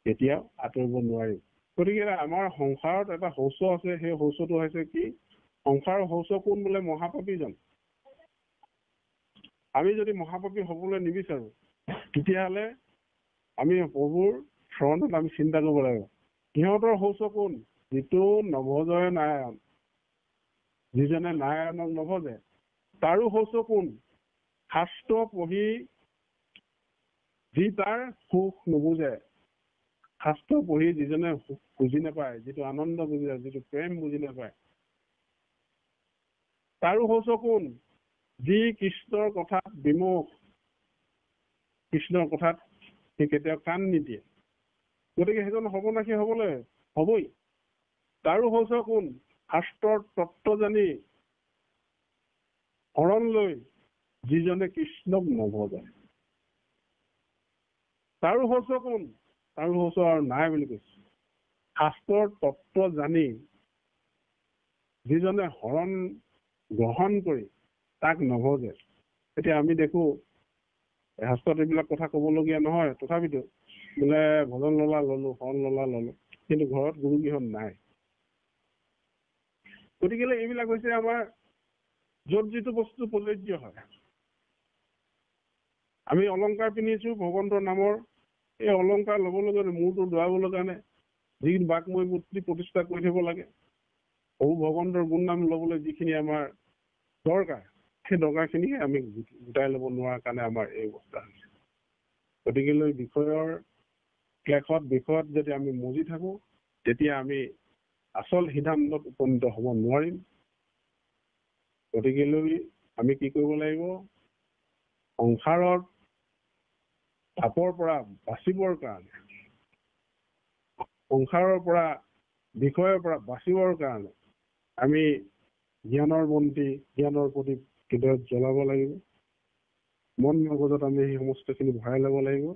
কেতিয়াও আঁতৰিব নোৱাৰিম। গতিকে আমাৰ সংসাৰত এটা শৌচ আছে, সেই শৌচটো হৈছে কি? সংসাৰৰ শৌচ কোন বোলে? মহাপাপীজন। আমি যদি মহাপাপী হ'বলৈ নিবিচাৰো, তেতিয়াহ'লে আমি প্ৰভুৰ চৰণত আমি চিন্তা কৰিব লাগিব, সিহঁতৰ শৌচ কোন? যিটো নভজয় নাৰায়ণ, যিজনে নাৰায়ণক নভজে, তাৰো শৌচ কোন? শাস্ত্ৰ পঢ়ি যি তাৰ সুখ নুবুজে, শাস্ত্ৰ পঢ়ি যিজনে সুখ বুজি নাপায়, যিটো আনন্দ বুজি নাপায়, যিটো প্ৰেম বুজি নাপায়, তাৰো শৌচ কোন? যি কৃষ্ণৰ কথাত বিমুখ, কৃষ্ণৰ কথাত সি কেতিয়াও কাণ নিদিয়ে। গতিকে সেইজন সৰ্বনাশী হ'বই। তাৰো শৌচ কোন? শাস্ত্ৰৰ তত্ত্ব জানি শৰণ লৈ যিজনে কৃষ্ণক নভজে, তাৰো শৌচ কোন? তাৰো শৌচ আৰু নাই বুলি কৈছে। শাস্ত্ৰৰ তত্ত্ব জানি যিজনে শৰণ গ্ৰহণ কৰি তাক নভজে। এতিয়া আমি দেখো শাস্ত্ৰত এইবিলাক কথা ক'বলগীয়া নহয়, তথাপিতো বোলে ভজন ললো, শৰণ ললো, কিন্তু ঘৰত গুৰু গৃহত নাই। গতিকে এইবিলাক হৈছে আমাৰ য'ত যিটো বস্তু প্ৰযোজ্য হয়। আমি অলংকাৰ পিন্ধিছো ভগৱন্তৰ নামৰ, এই অলংকাৰ ল'বলৈ কাৰণে, মূৰটো দোৱাবলৈ কাৰণে যিখিনি বাকময় মূৰ্তি প্ৰতিষ্ঠা কৰি থব লাগে, প্ৰভু ভগৱন্তৰ গুণ নাম ল'বলৈ যিখিনি আমাৰ দৰকাৰ, সেই দৰকাৰখিনিকে আমি গোটাই ল'ব নোৱাৰাৰ কাৰণে আমাৰ এই অৱস্থা হৈছে। গতিকে বিষয়ত যদি আমি মজি থাকো, তেতিয়া আমি আচল সিদ্ধান্তত উপনীত হ'ব নোৱাৰিম। গতিকে আমি কি কৰিব লাগিব? সংসাৰত পাপৰ পৰা বাচিবৰ কাৰণে, সংসাৰৰ পৰা বিষয়ৰ পৰা বাচিবৰ কাৰণে আমি জ্ঞানৰ বন্তি, জ্ঞানৰ প্ৰদীপ হৃদয়ত জ্বলাব লাগিব। মন মগজত আমি সেই সমস্তখিনি ভৰাই ল'ব লাগিব।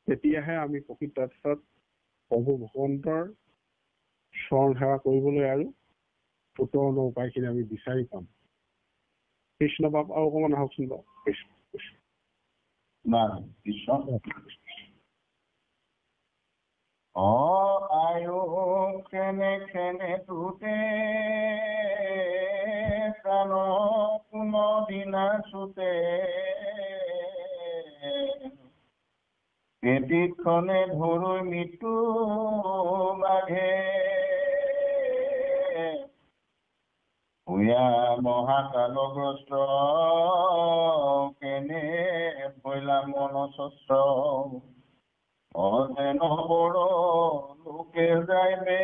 তেতিয়াহে আমি প্ৰকৃতাৰ্থত প্ৰভু ভগৱন্তৰ চৰণ সেৱা কৰিবলৈ আৰু উত্তৰণৰ উপায়খিনি আমি বিচাৰি পাম। কৃষ্ণ বাপ আৰু অকণমান আহকচোন বাৰু। কৃষ্ণ আয়ো খেনে তুতে প্ৰাণ কোনো দিনা চুতে, এটিক্ষণে ধৰো মৃত্যু বাঘে, হুয়া মহাকালগ্ৰস্ত কেনে পইলা মনস্ৰ, অজেন বড় লোকে যাইবে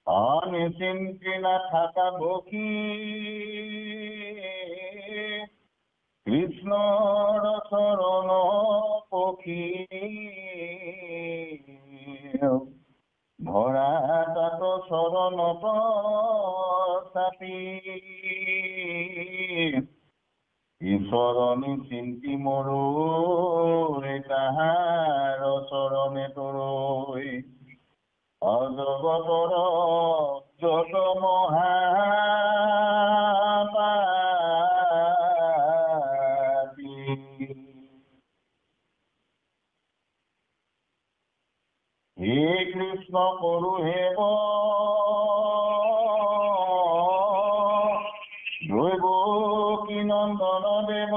অনিচিন্তি না থাকা বকি, কৃষ্ণৰ চৰণ পখী, ভৰা তাত চৰণত চাপি, চৰণী চিন্তি মৰৈ তাহাৰ চৰণে তৰৈ অজগতৰ যত মহাপাপী হে কৃষ্ণ কৰো হেব দৈব কি নন্দন দেৱ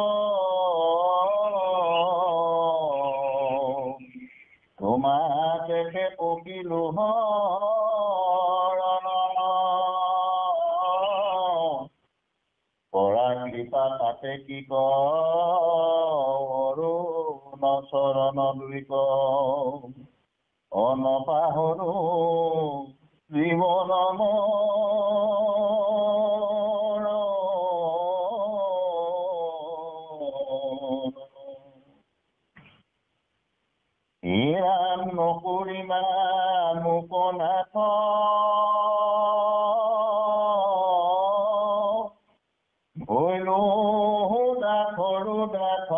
তোমাকে পকিলো পৰা কৃপা তাতে কি কৰো চৰণ দুই অনপাহৰো জীৱন ৰাম নকৰিমা মুকনাথ ভৈলো দাসৰু দাস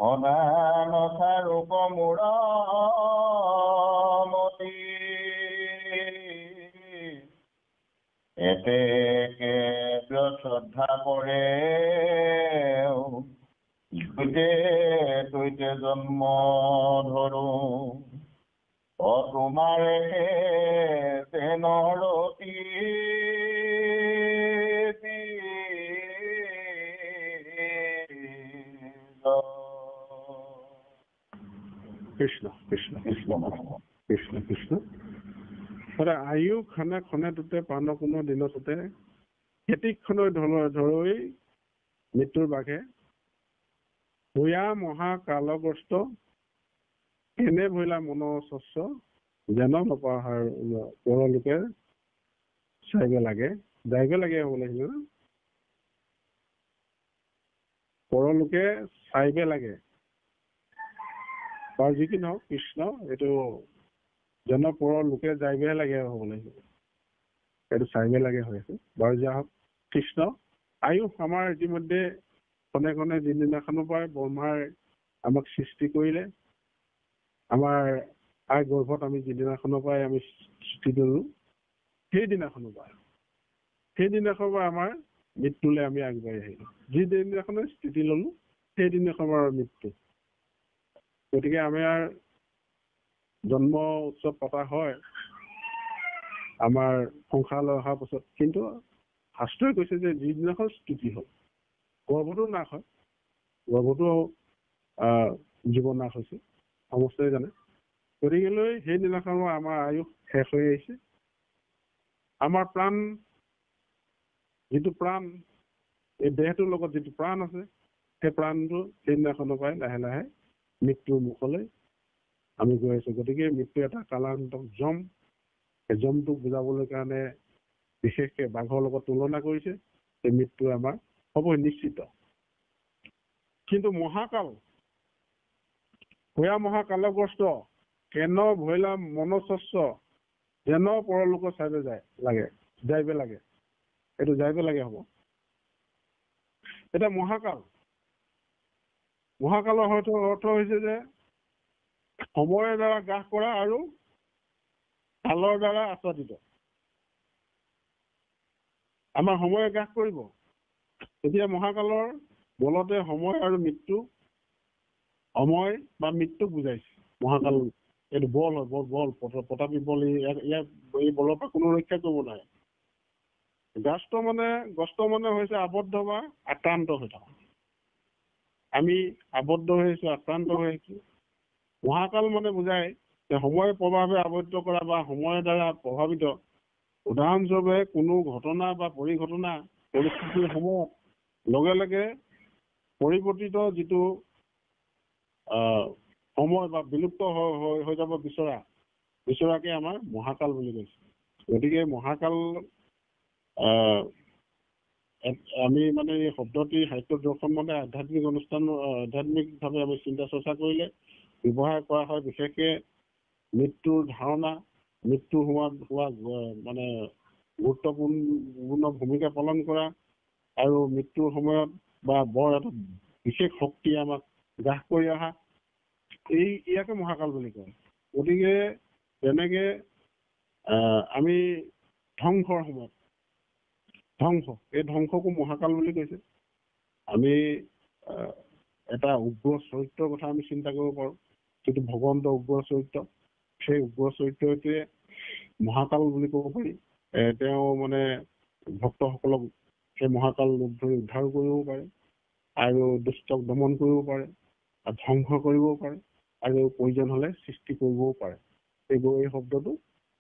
সদানথা ৰূপ মূৰমতি এতেকে শ্ৰদ্ধা কৰে তৈতে জন্ম ধৰো তোমাৰে তেনৰতি কৃষ্ণ কৃষ্ণ কৃষ্ণ কৃষ্ণ কৃষ্ণ আয়ু খানা খনেটোতে পান কোনো দিনটোতে খেতিখনৈ ধৰৈ মৃত্যুৰ বাঘে ভূয়া মহা কালগ্ৰস্ত এনে ভৈলা মন স্বচ্ছ যেন নপাহাৰ পৰলোকে চাইব লাগে যাইব লাগে হ'ব লাগিছিল পৰলোকে চাইব লাগে বাৰু যি কি নহওক কৃষ্ণ এইটো যেন পৰলোকে যাইবহে লাগে হ'ব লাগিছিল এইটো চাইব লাগে হৈ আছে বাৰু যা হওক কৃষ্ণ আয়ুষ আমাৰ ইতিমধ্যে খনে খনে যিদিনাখনৰ পৰাই ব্ৰহ্মাৰ আমাক সৃষ্টি কৰিলে আমাৰ আই গৰ্ভত আমি যিদিনাখনৰ পৰাই আমি সৃষ্টি দিলোঁ সেইদিনাখনৰ পৰা আমাৰ মৃত্যুলৈ আমি আগবাঢ়ি আহিলোঁ যিদিনাখনে স্থিতি ললোঁ সেইদিনাখনৰ আমাৰ মৃত্যু গতিকে আমাৰ জন্ম উৎসৱ পতা হয় আমাৰ সংসাৰলৈ অহাৰ পাছত কিন্তু শাস্ত্ৰই কৈছে যে যিদিনাখন স্থিতি হ'ল গৰ্ভটো নাশ হয় গৰ্ভটো জীৱন নাশ হৈছে সমস্তই জানে গতিকেলৈ সেইদিনাখনৰ আমাৰ আয়ুস শেষ হৈ আহিছে আমাৰ প্ৰাণ যিটো প্ৰাণ এই দেহটোৰ লগত যিটো প্ৰাণ আছে সেই প্ৰাণটো সেইদিনাখনৰ পৰাই লাহে লাহে মৃত্যুৰ মুখলৈ আমি গৈ আছো গতিকে মৃত্যু এটা কালান্তক জম সেই জমটোক বুজাবলৈ কাৰণে বিশেষকৈ বাঘৰ লগত তুলনা কৰিছে সেই মৃত্যু আমাৰ হ'বই নিশ্চিত কিন্তু মহাকাল ভূয়া মহাকালগ্ৰস্ত কেন ভৈলা মনস্বচ্ছ যেন পৰলোক চাইব যাইব লাগে এইটো যাইব লাগে হ'ব এটা মহাকালৰ অৰ্থ হৈছে যে সময়ৰ দ্বাৰা গ্ৰাস কৰা আৰু কালৰ দ্বাৰা আচ্ছাদিত আমাৰ সময়ে গ্ৰাস কৰিব এতিয়া মহাকালৰ বলতে সময় আৰু মৃত্যু সময় বা মৃত্যুক বুজাইছে মহাকাল এইটো বল হয় বল প্ৰতাপী বল এই বলৰ পৰা কোনো ৰক্ষা কৰিব নোৱাৰে গ্ৰস্ত মানে হৈছে আবদ্ধ বা আক্ৰান্ত হৈ থকা আমি আবদ্ধ হৈ আহিছো আক্ৰান্ত হৈ আহিছো মহাকাল মানে বুজায় যে সময়ৰ প্ৰভাৱে আবদ্ধ কৰা বা সময়ৰ দ্বাৰা প্ৰভাৱিত উদাহৰণস্বৰূপে কোনো ঘটনা বা পৰিঘটনা পৰিস্থিতিৰ সময়ত লগে লগে পৰিৱৰ্তিত যিটো সময় বা বিলুপ্ত হৈ যাব বিচৰাকে আমাৰ মহাকাল বুলি কৈছে গতিকে মহাকাল আমি মানে এই শব্দটি সাহিত্য দৰ্শন মানে আধ্যাত্মিক অনুষ্ঠান আধ্যাত্মিকভাৱে আমি চিন্তা চৰ্চা কৰিলে ব্যৱহাৰ কৰা হয় বিশেষকৈ মৃত্যুৰ ধাৰণা মৃত্যু হোৱা মানে গুৰুত্বপূৰ্ণ ভূমিকা পালন কৰা আৰু মৃত্যুৰ সময়ত বা বৰ এটা বিশেষ শক্তি আমাক গ্ৰাস কৰি অহা ইয়াকে মহাকাল বুলি কয়। গতিকে তেনেকে আমি ধ্বংসৰ সময়ত এই ধ্বংসকো মহাকাল বুলি কৈছে। আমি এটা উগ্ৰ চৰিত্ৰৰ কথা আমি চিন্তা কৰিব পাৰোঁ, যিটো ভগৱন্তৰ উগ্ৰ চৰিত্ৰ। সেই উগ্ৰ চৰিত্ৰটোৱে মহাকাল বুলি ক'ব পাৰি। তেওঁ মানে ভক্তসকলক সেই মহাকাল ৰূপ ধৰি উদ্ধাৰ কৰিব পাৰে আৰু দুষ্টক দমন কৰিব পাৰে, ধ্বংস কৰিবও পাৰে আৰু প্ৰয়োজন হ'লে সৃষ্টি কৰিবও পাৰে। এই শব্দটো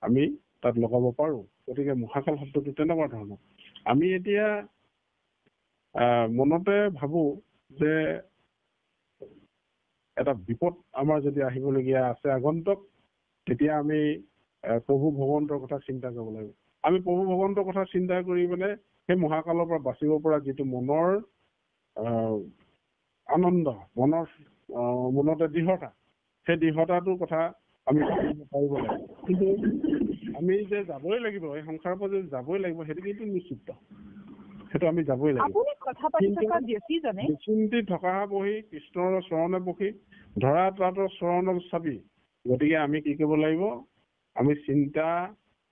আমি তাত লগাব পাৰোঁ। গতিকে মহাকাল শব্দটো তেনেকুৱা ধৰণৰ। আমি এতিয়া মনতে ভাবোঁ যে এটা বিপদ আমাৰ যদি আহিবলগীয়া আছে আগন্তুক, তেতিয়া আমি প্ৰভু ভগৱন্তৰ কথা চিন্তা কৰিব লাগিব। আমি প্ৰভু ভগৱন্তৰ কথা চিন্তা কৰি মানে সেই মহাকালৰ পৰা বাচিব পৰা যিটো মনৰ আনন্দ, মনতে দৃঢ়তা, সেই দৃঢ়তাটোৰ কথা আমি পাৰিব লাগিব। কিন্তু আমি যে যাবই লাগিব, এই সংসাৰৰ পৰা যে যাবই লাগিব, সেইটো কিন্তু নিশ্চিত। সেইটো আমি যাবই লাগিব। নিশ্চিন্তি থকা বহি কৃষ্ণৰ চৰণে বহি ধৰা তাতৰ চৰণৰ চাবি। গতিকে আমি কি কৰিব লাগিব? আমি চিন্তা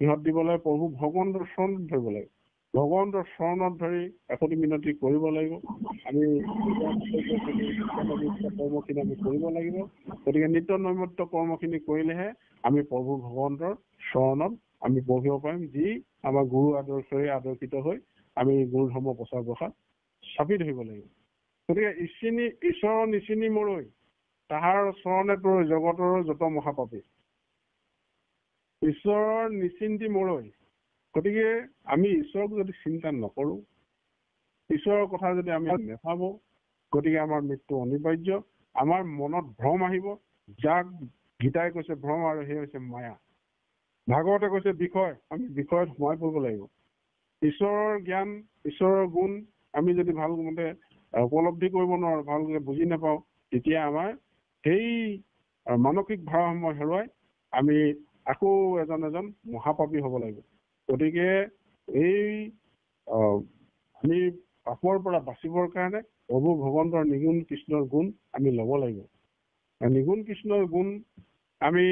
কিহত দিব লাগিব? প্ৰভু ভগৱন্তৰ চৰণত ধৰিব লাগিব। ভগৱন্তৰ চৰণত ধৰি কাকতি মিনতি কৰিব লাগিব। আমি কৰ্মখিনি আমি কৰিব লাগিব। গতিকে নিত্য নৈমিত্য কৰ্মখিনি কৰিলেহে আমি প্ৰভু ভগৱন্তৰ চৰণত আমি বহিব পাৰিম, যি আমাৰ গুৰু আদৰ্শৰে আদৰ্শিত হৈ আমি গুৰু ধৰ্ম প্ৰচাৰ প্ৰসাৰ চাপি ধৰিব লাগিব। গতিকে ঈশ্বৰৰ নিচিনি মৰৈ তাহাৰ চৰণে তোৰ জগতৰ যত মহাপাপী। ঈশ্বৰৰ নিচিন্তি মৰৈ। গতিকে আমি ঈশ্বৰক যদি চিন্তা নকৰোঁ, ঈশ্বৰৰ কথা যদি আমি নেভাবোঁ, গতিকে আমাৰ মৃত্যু অনিবাৰ্য। আমাৰ মনত ভ্ৰম আহিব, যাক গীতাই কৈছে ভ্ৰম, আৰু সেই হৈছে মায়া। ভাগৱতে কৈছে বিষয়। আমি বিষয়ত সোমাই পৰিব লাগিব। ঈশ্বৰৰ জ্ঞান, ঈশ্বৰৰ গুণ আমি যদি ভালমতে উপলব্ধি কৰিব নোৱাৰোঁ, ভালকৈ বুজি নাপাওঁ, তেতিয়া আমাৰ সেই মানসিক ভাৰসাম্য হেৰুৱাই আমি আকৌ এজন মহাপাপী হ'ব লাগিব। গতিকে এই আমি পাপৰ পৰা বাচিবৰ কাৰণে প্ৰভু ভগৱন্তৰ নিগুণ কৃষ্ণৰ গুণ আমি ল'ব লাগিব। নিগুণ কৃষ্ণৰ গুণ আমি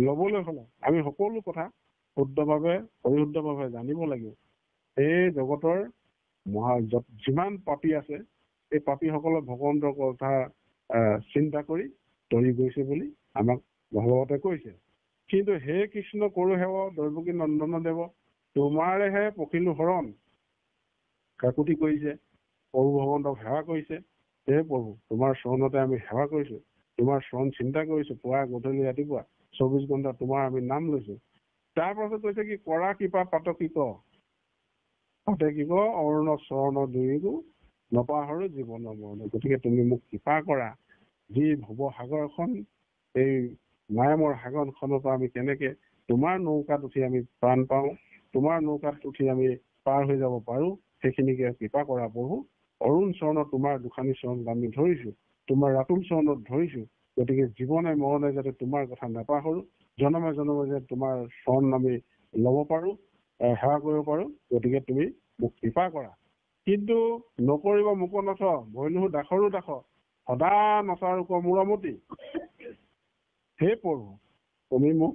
ল'বলৈ হ'লে আমি সকলো কথা শুদ্ধভাৱে পৰিশুদ্ধভাৱে জানিব লাগিব। এই জগতৰ যিমান পাপী আছে, এই পাপীসকলে ভগৱন্তৰ কথা চিন্তা কৰি তৰি গৈছে বুলি আমাক ভাগৱতে কৈছে। কিন্তু হে কৃষ্ণ কৰো সেৱ দৈৱকী নন্দন দেৱ, তোমাৰেহে পখিলো হৰণ। কাকুতি কৰিছে, প্ৰভু ভগৱন্তক সেৱা কৰিছে। হে প্ৰভু, তোমাৰ চৰণতে আমি সেৱা কৰিছোঁ, তোমাৰ চৰণ চিন্তা কৰিছোঁ, পুৱা গধূলি ৰাতিপুৱা 24 ঘণ্টা তোমাৰ আমি নাম লৈছোঁ। তাৰ পাছত কৈছে কি কৰা কৃপা পাত কি ক পাতে কি ক অৰুণ চৰণ দুইগো নপাহৰো জীৱনৰ মৰণে। গতিকে তুমি মোক কৃপা কৰা, যি ভৱ সাগৰখন, এই মায়ামৰ সাগৰখনৰ পৰা আমি কেনেকে তোমাৰ নৌকাত উঠি আমি প্ৰাণ পাওঁ, তোমাৰ নৌকাত উঠি আমি পাৰ হৈ যাব পাৰোঁ, সেইখিনিকে কৃপা কৰা প্ৰভু। অৰুণ চৰণত তোমাৰ দুখানি চৰণত আমি ধৰিছোঁ, তোমাৰ ৰাতুল চৰণত ধৰিছোঁ। গতিকে জীৱনে মৰণে যাতে তোমাৰ কথা নাপাহৰোঁ, জনমে জনমে যে তোমাৰ চৰণ আমি ল'ব পাৰোঁ, সেৱা কৰিব পাৰোঁ। গতিকে তুমি মোক কৃপা কৰা। কিন্তু নকৰিব মোক নথ, ভৈলুহু দাসৰো দাস, সদা নচাৰোক মূৰমতি। হে প্ৰভু, তুমি মোক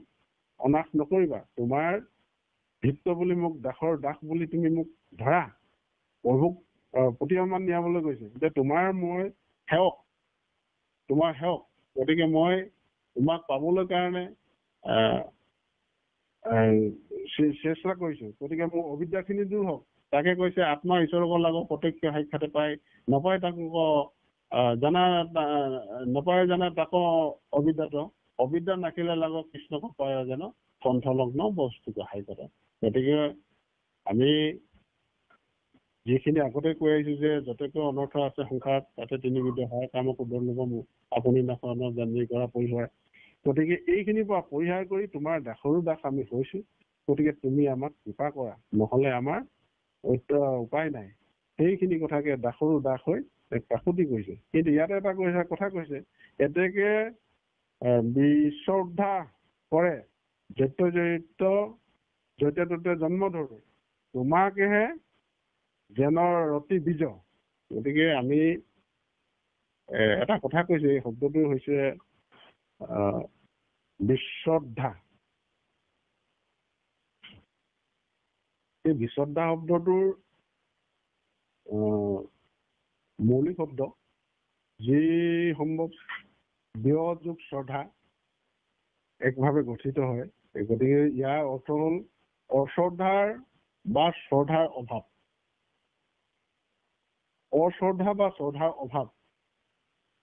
অনাশ নকৰিবা, তোমাৰ ভিত্ত বুলি মোক দাসৰ দাস বুলি তুমি মোক ধৰা। প্ৰভুক প্ৰতিমান নিয়াবলৈ গৈছে যে তোমাৰ মই সেৱক, তোমাৰ সেৱক। গতিকে মই তোমাক পাবলৈ কাৰণে চেষ্টা কৰিছোঁ। গতিকে মোৰ অবিদ্যাখিনি দূৰ হওক। তাকে কৈছে আত্মা ঈশ্বৰক লাগক প্ৰত্যক্ষ সাক্ষাতে পায়, নাপায় তাকো নাপায় জানা তাকো অবিদ্যাত। অবিদ্যা নাখিলে লাগক কৃষ্ণক পায় যেন কণ্ঠলগ্ন বস্তুক সাক্ষাত। গতিকে আমি যিখিনি আগতে কৈ আহিছোঁ যে যতেকৈ অনৰ্থ আছে সংসাৰত, তাতে তিনিবিধ হয় কামক উদৰ ল'ব আপুনি নাখনৰ জানি কৰা পৰিহাৰ। গতিকে এইখিনিৰ পৰা পৰিহাৰ কৰি তোমাৰ দাসৰো দাস আমি হৈছোঁ। গতিকে তুমি আমাক কৃপা কৰা, নহ'লে আমাৰ উপায় নাই। সেইখিনি কথাকে দাসৰো দাস হৈ কাকুতি কৰিছে। কিন্তু ইয়াতে এটা কথা কৈছে, এতেকে বিশ্ৰদ্ধা কৰে যত্য য'তে ত'তে জন্ম ধৰো তোমাকেহে জ্ঞানৰ ৰতি বীজ। গতিকে আমি এটা কথা কৈছো, এই শব্দটো হৈছে বিশ্বদ্ধা। এই বিশ্বদ্ধা শব্দটোৰ মৌলিক শব্দ যি সম্ভৱ ব্যয় যোগ শ্ৰদ্ধা একভাৱে গঠিত হয়। গতিকে ইয়াৰ অৰ্থ হ'ল অশ্ৰদ্ধাৰ বা শ্ৰদ্ধাৰ অভাৱ। অশ্ৰদ্ধা বা শ্ৰদ্ধাৰ অভাৱ।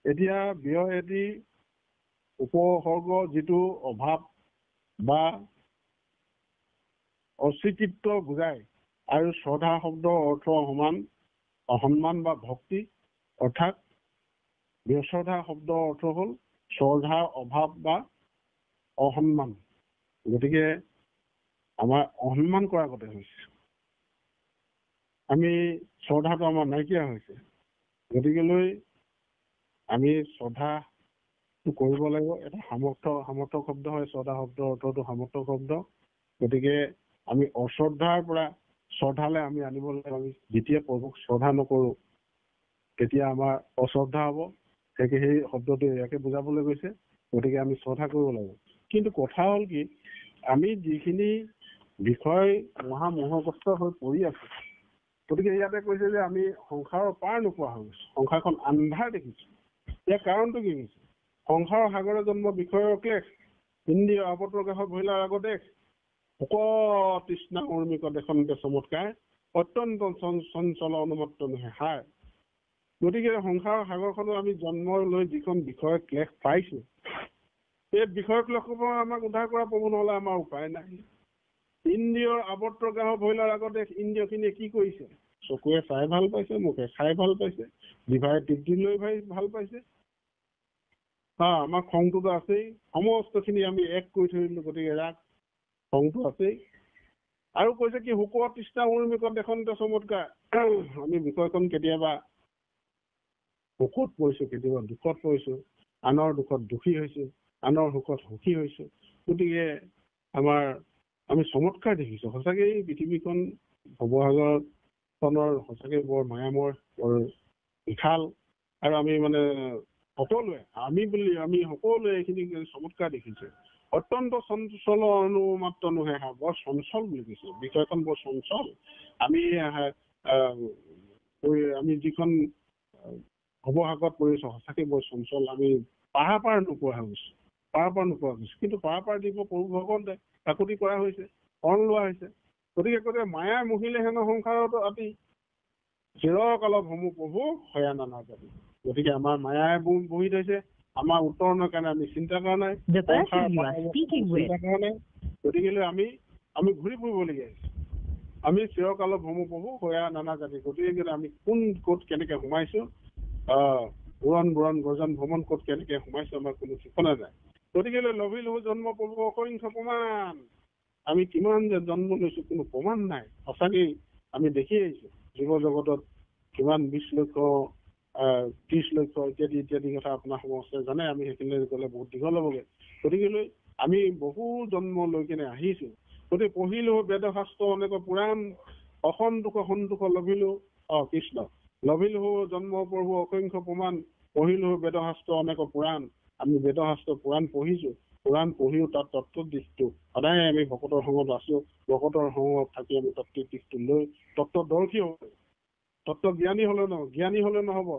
এতিয়া ব্যয় এটি উপসৰ্গ যিটো অভাৱ বা অস্বীকৃত বুজায়, আৰু শ্ৰদ্ধা শব্দৰ অৰ্থ অসন্মান বা ভক্তি, অৰ্থাৎ ব্যশ্ৰদ্ধা শব্দৰ অৰ্থ হ'ল শ্ৰদ্ধাৰ অভাৱ বা অসন্মান। গতিকে আমাৰ অসন্মান কৰাৰ আগতে হৈছে, আমি শ্ৰদ্ধাটো আমাৰ নাইকিয়া হৈছে। গতিকেলৈ আমি শ্ৰদ্ধাটো কৰিব লাগিব। এটা সামৰ্থ শব্দ হয়, শ্ৰদ্ধা শব্দৰ অৰ্থটো সামৰ্থ শব্দ। গতিকে আমি অশ্ৰদ্ধাৰ পৰা শ্ৰদ্ধালৈ আমি আনিব লাগিব। আমি যেতিয়া প্ৰভুক শ্ৰদ্ধা নকৰো তেতিয়া আমাৰ অশ্ৰদ্ধা হ'ব। সেই শব্দটো ইয়াকে বুজাবলৈ গৈছে। গতিকে আমি শ্ৰদ্ধা কৰিব লাগিব। কিন্তু কথা হ'ল কি, আমি যিখিনি বিষয় মহামোহগ্ৰস্ত হৈ পৰি আছো, গতিকে ইয়াতে কৈছে যে আমি সংসাৰৰ পাৰ নোপোৱা হৈ গৈছো, সংসাৰখন আন্ধাৰ দেখিছো। ইয়াৰ কাৰণটো কি হৈছে? সংসাৰৰ সাগৰে জন্ম বিষয়ৰ ক্লেশ, ইন্দ্ৰিয় আৱৰ্তগ্ৰাহ ভৈলাৰ আগদেশ, শোক তৃষ্ণা উৰ্মিক দেশন্তে চমৎকাৰ, অত্যন্ত চঞ্চল অনুমত্ত নহয় সাৰ। গতিকে সংসাৰৰ সাগৰখনত আমি জন্ম লৈ যিখন বিষয় ক্লেশ পাইছো, এই বিষয় ক্লেশৰ পৰা আমাক উদ্ধাৰ কৰা প্ৰভু নহ'লে আমাৰ উপায় নাই। ইন্দ্ৰিয়ৰ আৱৰ্তগ্ৰাহ ভৈলাৰ আগদেশ, ইন্দ্ৰিয়খিনিয়ে কি কৰিছে? চকুৱে চাই ভাল পাইছে, মুখে খাই ভাল পাইছে, জিভাৰে তৃপ্তি লৈ ভাল পাইছে। আমাৰ খংটোতো আছেই, সমস্তখিনি আমি এক কৰি থৈ দিলো। গতিকে ৰাগ খংটো আছেই। আৰু কৈছে কি, শোক তৃষ্ণা উৰ্মিক দেশন্তে চমৎকাৰ। আমি বিষয়খন কেতিয়াবা সুখত পৰিছো, কেতিয়াবা দুখত পৰিছো, আনৰ দুখত দুখী হৈছো, আনৰ সুখত সুখী হৈছো। গতিকে আমি চমৎকাৰ দেখিছো। সঁচাকে এই পৃথিৱীখন ভৱসাগৰখনৰ সঁচাকে বৰ মায়ামৰ, বৰ বিশাল। আৰু আমি সকলোৱে আমি সকলোৱে এইখিনি চমৎকাৰ দেখিছো। অত্যন্ত চঞ্চল অনুমাত্ৰ নোহে, বৰ চঞ্চল বুলি কৈছে। বিষয়খন বৰ চঞ্চল। আমি যিখন ভৱসাগৰত পৰিছো সঁচাকে বৰ চঞ্চল। আমি পাৰ নোপোৱা হৈ গৈছো, কিন্তু পাৰ দিব প্ৰভু ভগৱন্তে কাকুতি কৰা হৈছে, শৰণ লোৱা হৈছে। গতিকে মায়াৰ মহিলে হেনো সংসাৰত আতি, চিৰকালৰ ভমু প্ৰভু হয়া নানা জাতি। গতিকে আমাৰ মায়াই বহি থৈছে, আমাৰ উত্তৰণৰ কাৰণে আমি চিন্তা কৰা নাই, গতিকে আমি ঘূৰি ফুৰিবলগীয়া হৈছে। আমি চিৰকালৰ ভমু প্ৰভু হয়া নানা জাতি। গতিকে আমি কোন ক'ত কেনেকে সোমাইছো, বুৰণ গৰ্জন ভ্ৰমণ ক'ত কেনেকে সোমাইছো, আমাৰ কোনো ঠিকনা নাই। গতিকে লভিলো জন্ম প্ৰভু অসংখ্য প্ৰমাণ। আমি কিমান যে জন্ম লৈছো কোনো প্ৰমাণ নাই। সঁচাকেই আমি দেখি আহিছো জীৱ জগতত কিমান 20 লক্ষ 30 লক্ষ ইত্যাদি কথা আপোনাৰ সমস্ত জানে। আমি সেইখিনিলৈ গ'লে বহুত দীঘল হ'বগৈ। গতিকে আমি বহু জন্ম লৈ কিনে আহিছো। গতিকে পঢ়িলো বেদ শাস্ত্ৰ অনেক পুৰাণ, অসন্তোষ সন্তোষ লভিলো কৃষ্ণ। লভিলো জন্ম প্ৰভু অসংখ্য প্ৰমাণ, পঢ়িলো বেদ শাস্ত্ৰ অনেক পুৰাণ। আমি বেদ শাস্ত্ৰ পুৰাণ পঢ়িছো, পুৰাণ পঢ়িও তাত তত্ত্বৰ দিশটো সদায় আমি ভকতৰ সংগত আছো। ভকতৰ সংগত থাকি আমি তত্ত্বৰ দিশটো লৈ তত্ত্বদৰ্শী হ'ব। তত্ত্বজ্ঞানী জ্ঞানী হলে নহব।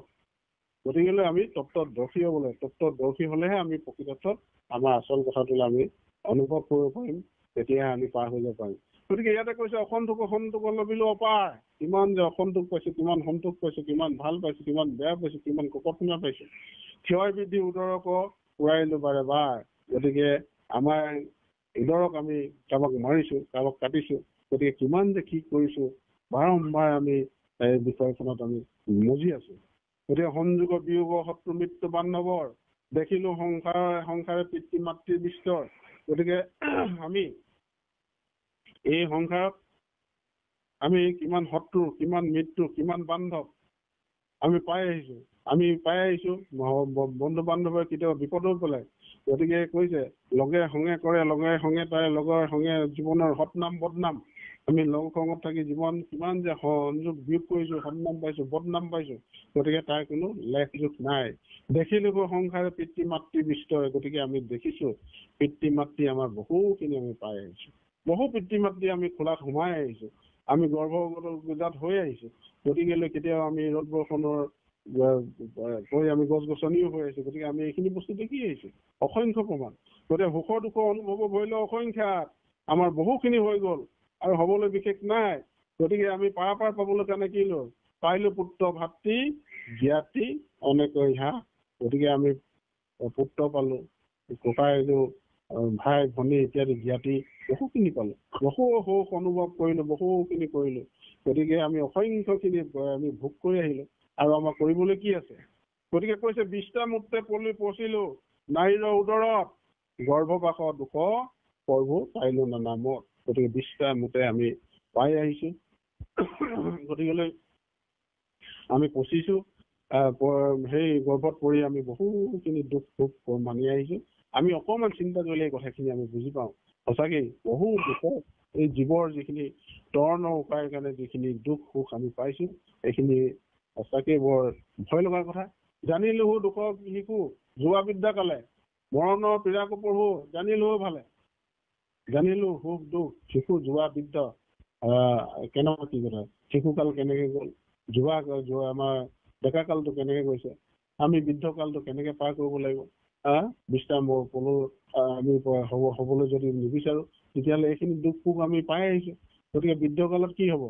গতিকে আমি তত্ত্বদৰ্শী হ'ব লাগে। তত্ত্বদৰ্শী হলেহে আমি প্ৰকৃতত আমাৰ আচল কথাটো আমি অনুভৱ কৰিব পাৰিম, তেতিয়াহে আমি পাৰ হৈ যাব পাৰিম। গতিকে ইয়াতে কৈছে অসন্তোষ লভিলো অপাৰ। কিমান যে অসন্তোষ পাইছো, কিমান সন্তোষ পাইছো, কিমান ভাল পাইছো, কিমান বেয়া পাইছো, কিমান কপটনা পাইছো। ক্ষয় বৃদ্ধি উদৰক পুৰাইলো বাৰে বাৰ। গতিকে আমাৰ উদৰক আমি কাৰোবাক মাৰিছো, কাৰোবাক কাটিছো। গতিকে কিমান যে কি কৰিছো, বাৰম্বাৰ আমি এই বিষয়খনত আমি মজি আছো। গতিকে সংযোগ বিয়োগ শত্ৰু মৃত্যু বান্ধৱৰ, দেখিলো সংসাৰে পিতৃ মাতৃ বিস্তৰ। গতিকে আমি এই সংসাৰত আমি কিমান শত্ৰু, কিমান মৃত্যু, কিমান বান্ধৱ আমি পাই আহিছো। আমি পাই আহিছো বন্ধু বান্ধৱে কেতিয়াবা বিপদত পেলাই গতিকে কৈছে লগে সংগে কৰে লগে সংগে তাই লগৰ সংগে জীৱনৰ সৎনাম বদনাম আমি লগ সংগত থাকি জীৱন কিমান যে সংযোগ বিয়োগ কৰিছো সন্মান পাইছো বদনাম পাইছো গতিকে তাৰ কোনো লেখ যোগ নাই দেখিলো সংসাৰে পিতৃ মাতৃ বিস্তৰ গতিকে আমি দেখিছো পিতৃ মাতৃ আমাৰ বহুখিনি আমি পাই আহিছো বহু পিতৃ মাতৃ আমি খোলাত সোমাই আহিছো আমি গৰ্ভগত হৈ আহিছো গতিকে কেতিয়াও আমি ৰ'দ বৰষুণৰ আমি গছ গছনিও হৈ আহিছো গতিকে আমি এইখিনি বস্তু দেখি আহিছো অসংখ্য প্ৰমাণ গতিকে সুখ দুখ অনুভৱ হৈলে অসংখ্যাত আমাৰ বহুখিনি হৈ গ'ল আৰু হ'বলৈ বিশেষ নাই গতিকে আমি পাৰ পাবলৈ কাৰণে কি লৈ পাইলো পুত্ৰ ভাতৃ জ্ঞাতি অনেক ইহা গতিকে আমি পুত্ৰ পালো ককাইলো ভাই ভনী ইত্যাদি জ্ঞাতি বহুখিনি পালো বহু সুখ অনুভৱ কৰিলো বহুখিনি কৰিলো গতিকে আমি অসংখ্যখিনি আমি ভোগ কৰি আহিলো আৰু আমাৰ কৰিবলৈ কি আছে গতিকে কৈছে বিষ্টামূৰ্তে পচিলো নাৰীৰ উদৰত গৰ্ভবাস দুখ প্ৰভু পাইলো নামত গতিকে বিষ্টামূৰ্তে আমি পাই আহিছো গতিকে আমি পচিছো সেই গৰ্ভত পৰি আমি বহুখিনি দুখ সুখ মানি আহিছো আমি অকণমান চিন্তা কৰিলে এই কথাখিনি আমি বুজি পাওঁ সঁচাকেই বহু দুখ এই জীৱৰ যিখিনি তৰণৰ উপায়ৰ কাৰণে যিখিনি দুখ সুখ আমি পাইছো এইখিনি সঁচাকে বৰ ভয় লগা কথা জানিলো দুখ শিকো যুৱা বিদ্যা কালে মৰণৰ পীড়াকো পঢ়ো জানিলো ভালে জানিলো সুখ দুখ শিশু যুৱা বিদ্যা কেনেকুৱা কি কথা শিশুকাল কেনেকে গ'ল যুৱা আমাৰ ডেকা কালটো কেনেকে গৈছে আমি বৃদ্ধ কালটো কেনেকে পাৰ কৰিব লাগিব বিশ্ৰাম আমি হ'বলৈ যদি নিবিচাৰো তেতিয়াহ'লে এইখিনি দুখ সুখ আমি পাই আহিছো গতিকে বৃদ্ধ কালত কি হ'ব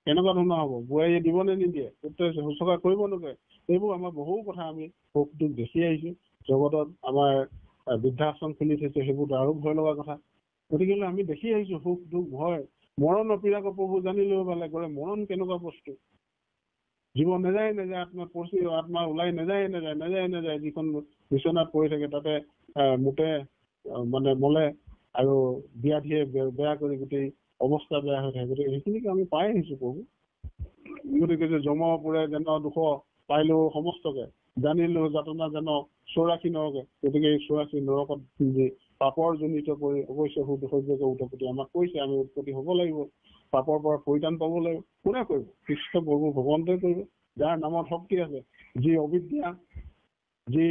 কেনেকুৱা ধৰণৰ হ'ব বোৱাৰীয়ে দিবনে নিদিয়ে শুশ্ৰূষা কৰিব নকৰে এইবোৰ আমাৰ বহু কথা আমি সুখ দুখ দেখি আহিছো জগতত আমাৰ বৃদ্ধাশ্ৰম খুলি থৈছে সেইবোৰ আৰু ভয় লগা কথা গতিকে আমি দেখি আহিছো সুখ দুখ ভয় মৰণৰ পীড়াক প্ৰভু জানিলেও ভালে কৰে মৰণ কেনেকুৱা বস্তু জীৱন নাযায় আত্মা পৰি আত্মা ওলাই নাযায় যিখন বিচনাত পৰি থাকে তাতে মুঠে মানে মলে আৰু ব্যাধিয়ে বেয়া কৰি গোটেই অৱস্থা বেয়া হৈ থাকে গতিকে সেইখিনিকে আমি পাই আহিছো প্ৰভু গতিকে যে জম পুৰে যেন দুখ পাইলো সমস্তকে জানিলো যাতনা যেন 84 নৰকে গতিকে এই 84 নৰকত পাপৰ জনিত কৰি অৱশ্যে সূৰ্যকে উৎপত্তি আমাক কৈছে আমি উৎপত্তি হ'ব লাগিব পাপৰ পৰা পৰিত্ৰাণ পাব লাগিব কোনে কৰিব কৃষ্ণ প্ৰভু ভগৱন্তই কৰিব যাৰ নামত শক্তি আছে যি অবিদ্যা যি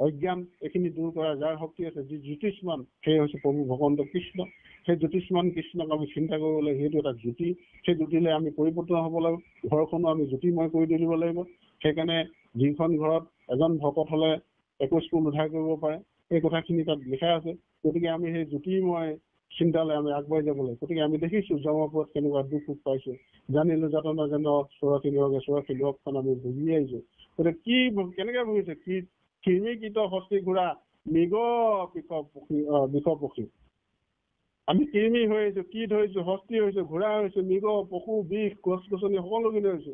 অজ্ঞান এইখিনি দূৰ কৰা যাৰ শক্তি আছে যি জ্যোতিষ্মান সেই হৈছে প্ৰভু ভগৱন্ত কৃষ্ণ সেই জ্যোতিষ্মান কৃষ্ণক আমি চিন্তা কৰিব লাগিব সেইটো এটা জ্যোতি সেই জ্যোতিলে আমি পৰিৱৰ্তন হ'ব লাগিব ঘৰখনো আমি জ্যোতিময় কৰি তুলিব লাগিব সেইকাৰণে যিখন ঘৰত এজন ভকত হ'লে 21 কুল উদ্ধাৰ কৰিব পাৰে এই কথাখিনি তাত লিখা আছে গতিকে আমি সেই জ্যোতিময় চিন্তালৈ আমি আগবাঢ়ি যাব লাগিব গতিকে আমি দেখিছো জমাপুৰত কেনেকুৱা দুখ সুখ পাইছো জানিলো যাতনা যেন 84 নৰকখন আমি ভুগি আহিছো গতিকে কি কেনেকে ভুগিছে কি কৃমিকৃত হস্তি ঘোঁৰা মৃগ বিষ পক্ষী আমি কৃমি হৈ আহিছো কি ধৰিছো হস্তি হৈছো ঘোঁৰা হৈছো মৃগ পশু বিষ গছ গছনি সকলোখিনি হৈছো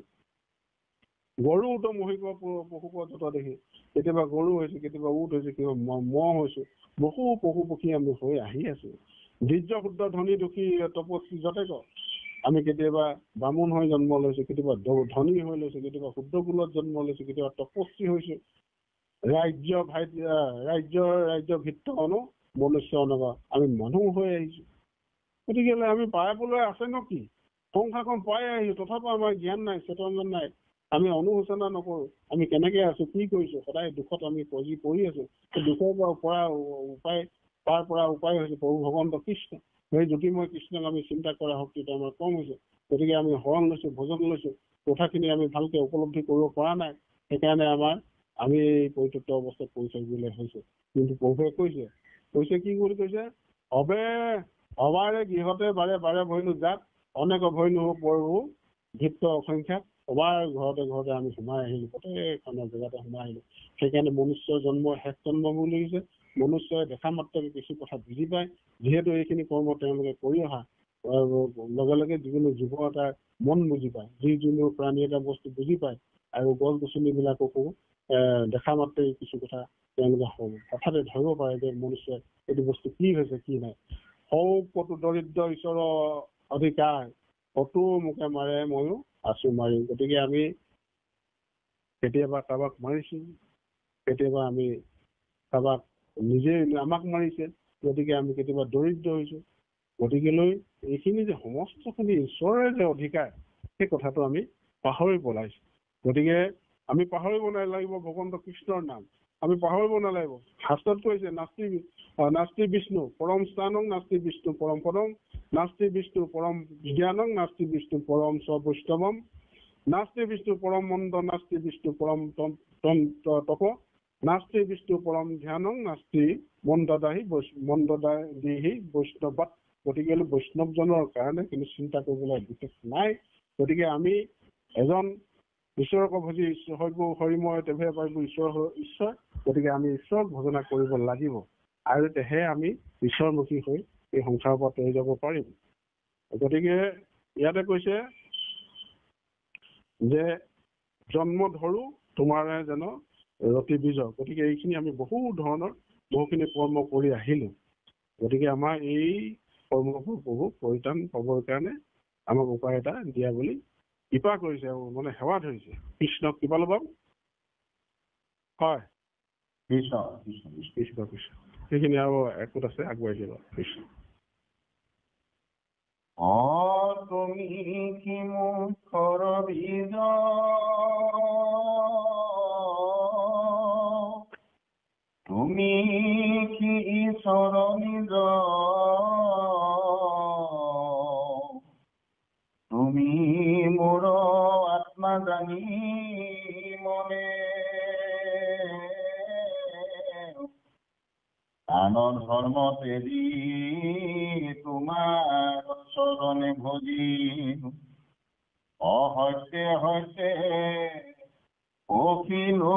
গৰুটো মহিষ পশু যত দেখি কেতিয়াবা গৰু হৈছে কেতিয়াবা উট হৈছে কেতিয়াবা মহ হৈছো বহু পশু পক্ষী আমি হৈ আহি আছো ধৈৰ্য শুদ্ধ ধনী দুখী তপস্বী যতেক আমি কেতিয়াবা বামুণ হৈ জন্ম লৈছো কেতিয়াবা ধনী হৈ লৈছো কেতিয়াবা শুদ্ধ কুলত জন্ম লৈছো কেতিয়াবা তপস্বী হৈছো ৰাজ্য ভিত্ত মনুষ্য অনগা আমি মানুহ হৈ আহিছো গতিকে আমি পাবলৈ আছে ন কি সংসাৰখন পাই আহিছো তথাপিও আমাৰ জ্ঞান নাই চেতনা নাই আমি অনুশোচনা নকৰো আমি কেনেকে আছো কি কৰিছো সদায় দুখত আমি পৰি আছো দুখৰ পৰা উপায় হৈছে প্ৰভু ভগৱন্ত কৃষ্ণ সেই জ্যোতিময় কৃষ্ণক আমি চিন্তা কৰা শক্তিটো আমাৰ কম হৈছে গতিকে আমি শৰণ লৈছো ভজন লৈছো কথাখিনি আমি ভালকে উপলব্ধি কৰিব পৰা নাই সেইকাৰণে আমি এই পৰিত্যক্ত অৱস্থাত পৰি থাকিবলৈ হৈছে কিন্তু প্ৰভুৱে কৈছে কি বুলি কৈছে অবাৰে গৃহতে বাৰে ভৰিলো যাত অনেক ভৰিলো প্ৰভু ভিত্ত অসংখ্যাত অবাৰ ঘৰতে আমি সোমাই আহিলো প্ৰত্যেকখনৰ জেগাতে সোমাই আহিলো সেইকাৰণে মনুষ্যৰ জন্মৰ শেষ জন্ম বুলি কৈছে মনুষ্যই দেখা মাত্ৰকে কিছু কথা বুজি পায় যিহেতু এইখিনি কৰ্ম তেওঁলোকে কৰি অহা লগে লগে যিকোনো জীৱ এটাৰ মন বুজি পায় যিকোনো প্ৰাণী এটা বস্তু বুজি পায় আৰু গছ গছনিবিলাককো দেখা মাত্ৰে কিছু কথা তেওঁলোকে হঠাতে ধৰিব পাৰে যে মনুষ্যই এইটো বস্তু কি হৈছে কি নাই কতো দৰিদ্ৰ ঈশ্বৰৰ অধিকাৰ কতো মোকে মাৰে ময়ো আছো মাৰি গতিকে আমি কেতিয়াবা কাৰোবাক মাৰিছোঁ, কেতিয়াবা আমি কাৰোবাক নিজে আমাক মাৰিছে, গতিকে আমি কেতিয়াবা দৰিদ্ৰ হৈছোঁ। গতিকেলৈ এইখিনি যে সমস্তখিনি ঈশ্বৰৰে যে অধিকাৰ, সেই কথাটো আমি পাহৰি পেলাইছোঁ। গতিকে আমি পাহৰিব নালাগিব ভগৱন্ত কৃষ্ণৰ নাম, আমি পাহৰিব নালাগিব। শাস্ত্ৰত কৈছে নাস্তি বিষ্ণু পৰম স্থানং, নাস্তি বিষ্ণু পৰম পদম, নাস্তি বিষ্ণু পৰম জ্ঞানং, নাস্তি বিষ্ণু পৰম সবৈষ্ণৱম, নাস্তি বিষ্ণু পৰম মন্দ, নাস্তি বিষ্ণু পৰম তপ, নাস্তি বিষ্ণু পৰম ধ্যানং, নাস্তি মন্দদাহি বৈষ্ণৱত। গতিকে বৈষ্ণৱজনৰ কাৰণে কিন্তু চিন্তা কৰিবলৈ বিশেষ নাই। গতিকে আমি এজন ঈশ্বৰক ভজি হৰিময় তেভে পাৰিব ঈশ্বৰ। গতিকে আমি ঈশ্বৰক ভজনা কৰিব লাগিব, আৰু তেহে আমি ঈশ্বৰমুখী হৈ এই সংসাৰৰ পৰা তৰি যাব পাৰিম। গতিকে ইয়াতে কৈছে যে জন্ম ধৰো তোমাৰে যেন ৰতি বীজ। গতিকে এইখিনি আমি বহুখিনি কৰ্ম কৰি আহিলো। গতিকে আমাৰ এই কৰ্মবোৰ বহু পৰিত্ৰাণ পাবৰ কাৰণে আমাক উপায় এটা দিয়া বুলি কৃপা কৰিছে, মানে সেৱা ধৰিছে। কৃষ্ণক কৃপা ল'ব। হয়, কৃষ্ণ কৃষ্ণ কৃষ্ণ। সেইখিনি আৰু একোট আছে, আগুৱাই দিব কৃষ্ণ। তুমি কি মুখৰ বীজ, তুমি কি ঈশ্বৰ নিজ, তুমি মোৰ আত্মা জানি মনে, আন ধৰ্ম তেজি তোমাৰ চৰণে ভজি, অসত্যে সত্যে অখিলো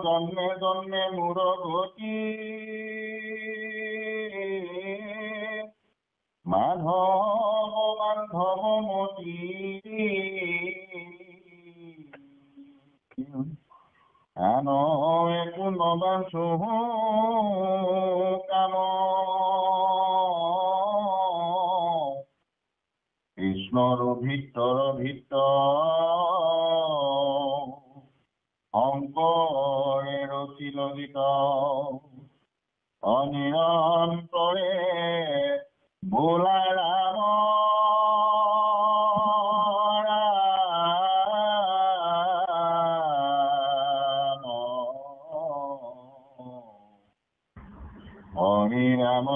জন্মে জন্মে মোৰ গতি, মাধৱ মতি, আন একো নবাছো কাম, কৃষ্ণৰ ভিতৰ শংকৰে ৰচিল গীত, অনিৰন্তৰে বোলা ৰাম হৰি ৰাম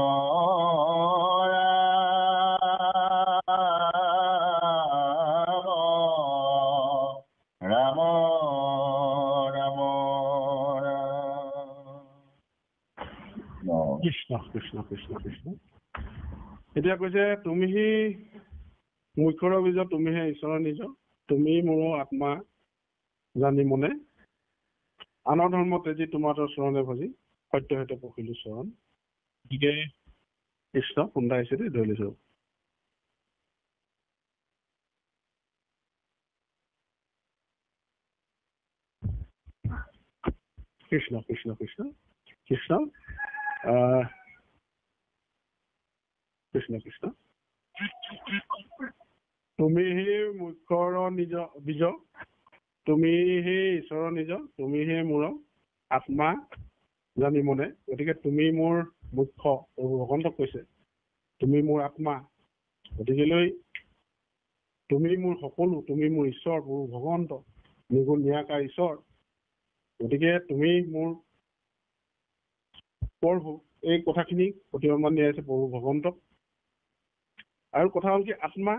ৰাম ৰাম কৃষ্ণ কৃষ্ণ কৃষ্ণ কৃষ্ণ। এতিয়া কৈছে তুমিহি মুখ্যৰ বীজ, তুমিহে ঈশ্বৰৰ নিজ, তুমি মোৰ আত্মা জানি মনে, আনৰ ধৰ্ম তেজি তোমাৰ চৰণে ভজি, সত্য সত্য পখিলো চৰণ। গতিকে কৃষ্ণ কোনটা আহিছে দেই, ধৰি লৈছো। কৃষ্ণ কৃষ্ণ কৃষ্ণ কৃষ্ণ কৃষ্ণ কৃষ্ণ। তুমি সেই মুখ্যৰ নিজ বীজ, তুমি সেই ঈশ্বৰৰ নিজ, তুমি সেই মোৰ আত্মা জানি মনে। গতিকে তুমি মোৰ মুখ্য, ভগৱন্তক কৈছে তুমি মোৰ আত্মা। গতিকেলৈ তুমি মোৰ সকলো, তুমি মোৰ ঈশ্বৰ, প্ৰভু ভগৱন্ত, নিগুণ নিৰাকাৰ ঈশ্বৰ। গতিকে তুমি মোৰ প্ৰভু। এই কথাখিনি প্ৰতিমান দিয়া আছে প্ৰভু ভগৱন্তক। আৰু কথা হ'ল কি, আত্মা,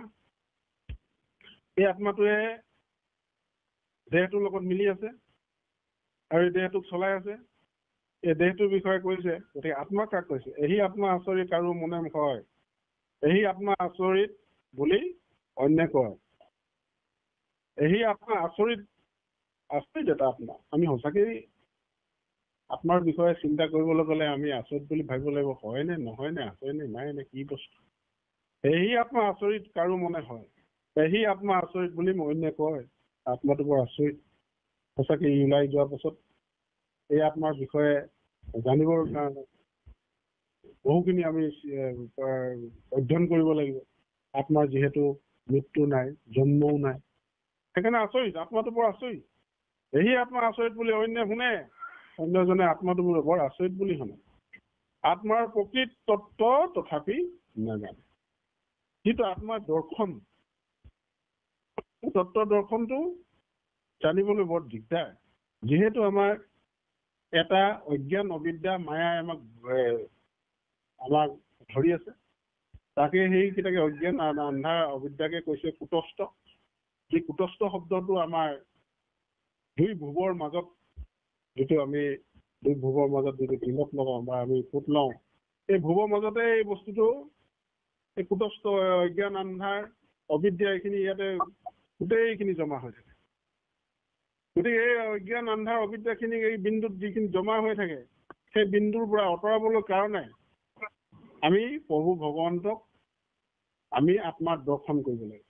এই আত্মাটোৱে দেহটোৰ লগত মিলি আছে আৰু এই দেহটোক চলাই আছে। এই দেহটোৰ বিষয়ে কৈছে, গতিকে আত্মা কাক কৈছে? এহি আত্মা আচৰিত আৰু মনে হয়, এহি আত্মা আচৰিত বুলি অন্য কয়। এহি আত্মা আচৰিত এটা আত্মা। আমি সঁচাকেই আত্মাৰ বিষয়ে চিন্তা কৰিবলৈ গ'লে আমি আচৰিত বুলি ভাবিব লাগিব, হয় নে নহয় নে, আছে নে নাই নে, কি বস্তু। এহি আত্মা আচৰিত কাৰো মনে হয়, এহি আত্মা আচৰিত বুলি অন্যে কয়। আত্মাটো বৰ আচৰিত। সঁচাকে ওলাই যোৱাৰ পাছত এই আত্মাৰ বিষয়ে জানিবৰ কাৰণে বহুখিনি আমি অধ্যয়ন কৰিব লাগিব। আত্মাৰ যিহেতু মৃত্যু নাই, জন্মও নাই, সেইকাৰণে আচৰিত, আত্মাটো বৰ আচৰিত। এই আত্মা আচৰিত বুলি অন্যে শুনে, অন্যজনে আত্মাটো বৰ আচৰিত বুলি শুনে। আত্মাৰ প্ৰকৃত তত্ত্ব তথাপি নাজানে। যিটো আত্মাৰ দৰ্শন, তত্ত্ব দৰ্শনটো জানিবলৈ বৰ দিগদাৰ। যিহেতু আমাৰ এটা অজ্ঞান অবিদ্যা মায়াই আমাক ধৰি আছে। তাকে সেইকেইটাকে অজ্ঞান আন্ধাৰ অবিদ্যাকে কৈছে কুটস্থ। এই কুটস্থ শব্দটো আমাৰ দুই ভুৱৰ মাজত, যিটো আমি দুই ভুৱৰ মাজত যিটো তিলক লগাওঁ বা আমি ফুট লওঁ, এই ভুৱৰ মাজতে এই বস্তুটো, এই কুটস্থ অজ্ঞান আন্ধাৰ অবিদ্যা এইখিনি ইয়াতে গোটেইখিনি জমা হৈ থাকে। গতিকে এই অজ্ঞান আন্ধাৰ অবিদ্যাখিনি এই বিন্দুত যিখিনি জমা হৈ থাকে, সেই বিন্দুৰ পৰা আঁতৰাবলৈ কাৰণে আমি প্ৰভু ভগৱন্তক আমি আত্মাৰ দৰ্শন কৰিব লাগিব।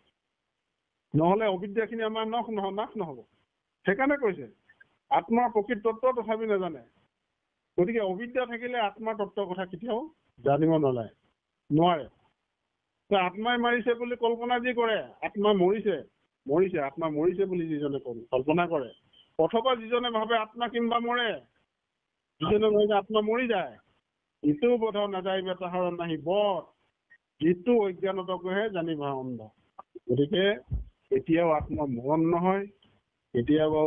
নহ'লে অবিদ্যাখিনি আমাৰ নাশ নহ'ব। সেইকাৰণে কৈছে আত্মাৰ প্ৰকৃত তত্ত্ব তথাপি নাজানে। গতিকে অবিদ্যা থাকিলে আত্মাৰ তত্ত্বৰ কথা কেতিয়াও জানিব নোৱাৰে। আত্মাই মাৰিছে বুলি কল্পনা যি কৰে, আত্মা মৰিছে আত্মা মৰিছে বুলি যিজনে কল্পনা কৰে, অথবা যিজনে ভাবে আত্মা কিম্বা মৰে, যিজনে ভাবে আত্মা মৰি যায়, ইটো বোধ নাযায় তাহাৰ নাহি বধ, যিটো অজ্ঞানতকহে জানিবা অন্ধ। গতিকে এতিয়াও আত্মা মৰণ নহয়, কেতিয়াও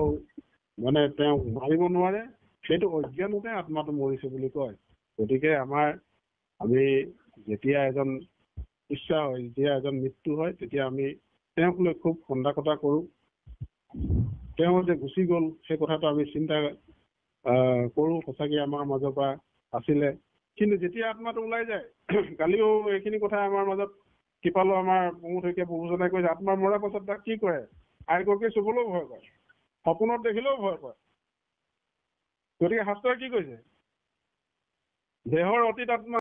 তেওঁ মাৰিব নোৱাৰে, সেইটো অজ্ঞানতে আত্মাটো মৰিছে বুলি কয়। গতিকে আমি যেতিয়া এজন ইচ্ছা হয়, যেতিয়া এজন মৃত্যু হয়, তেতিয়া আমি তেওঁক লৈ খুব খন্দা কটা কৰোঁ। তেওঁ যে গুচি গ'ল সেই কথাটো আমি চিন্তা কৰোঁ, সঁচাকৈ আমাৰ মাজৰ পৰা আছিলে। কিন্তু যেতিয়া আত্মাটো ওলাই যায়, কালিও এইখিনি কথা আমাৰ মাজত কৃপালো আমাৰ প্ৰভুজনাই কৈছে, আত্মা মৰাৰ পাছত তাক কি কৰে, আইগৰাকী চুবলৈও ভয় কৰে, সপোনত দেখিলেও ভয় কৰে। গতিকে শাস্ত্ৰই কি কৈছে, দেহৰ অতীত আত্মা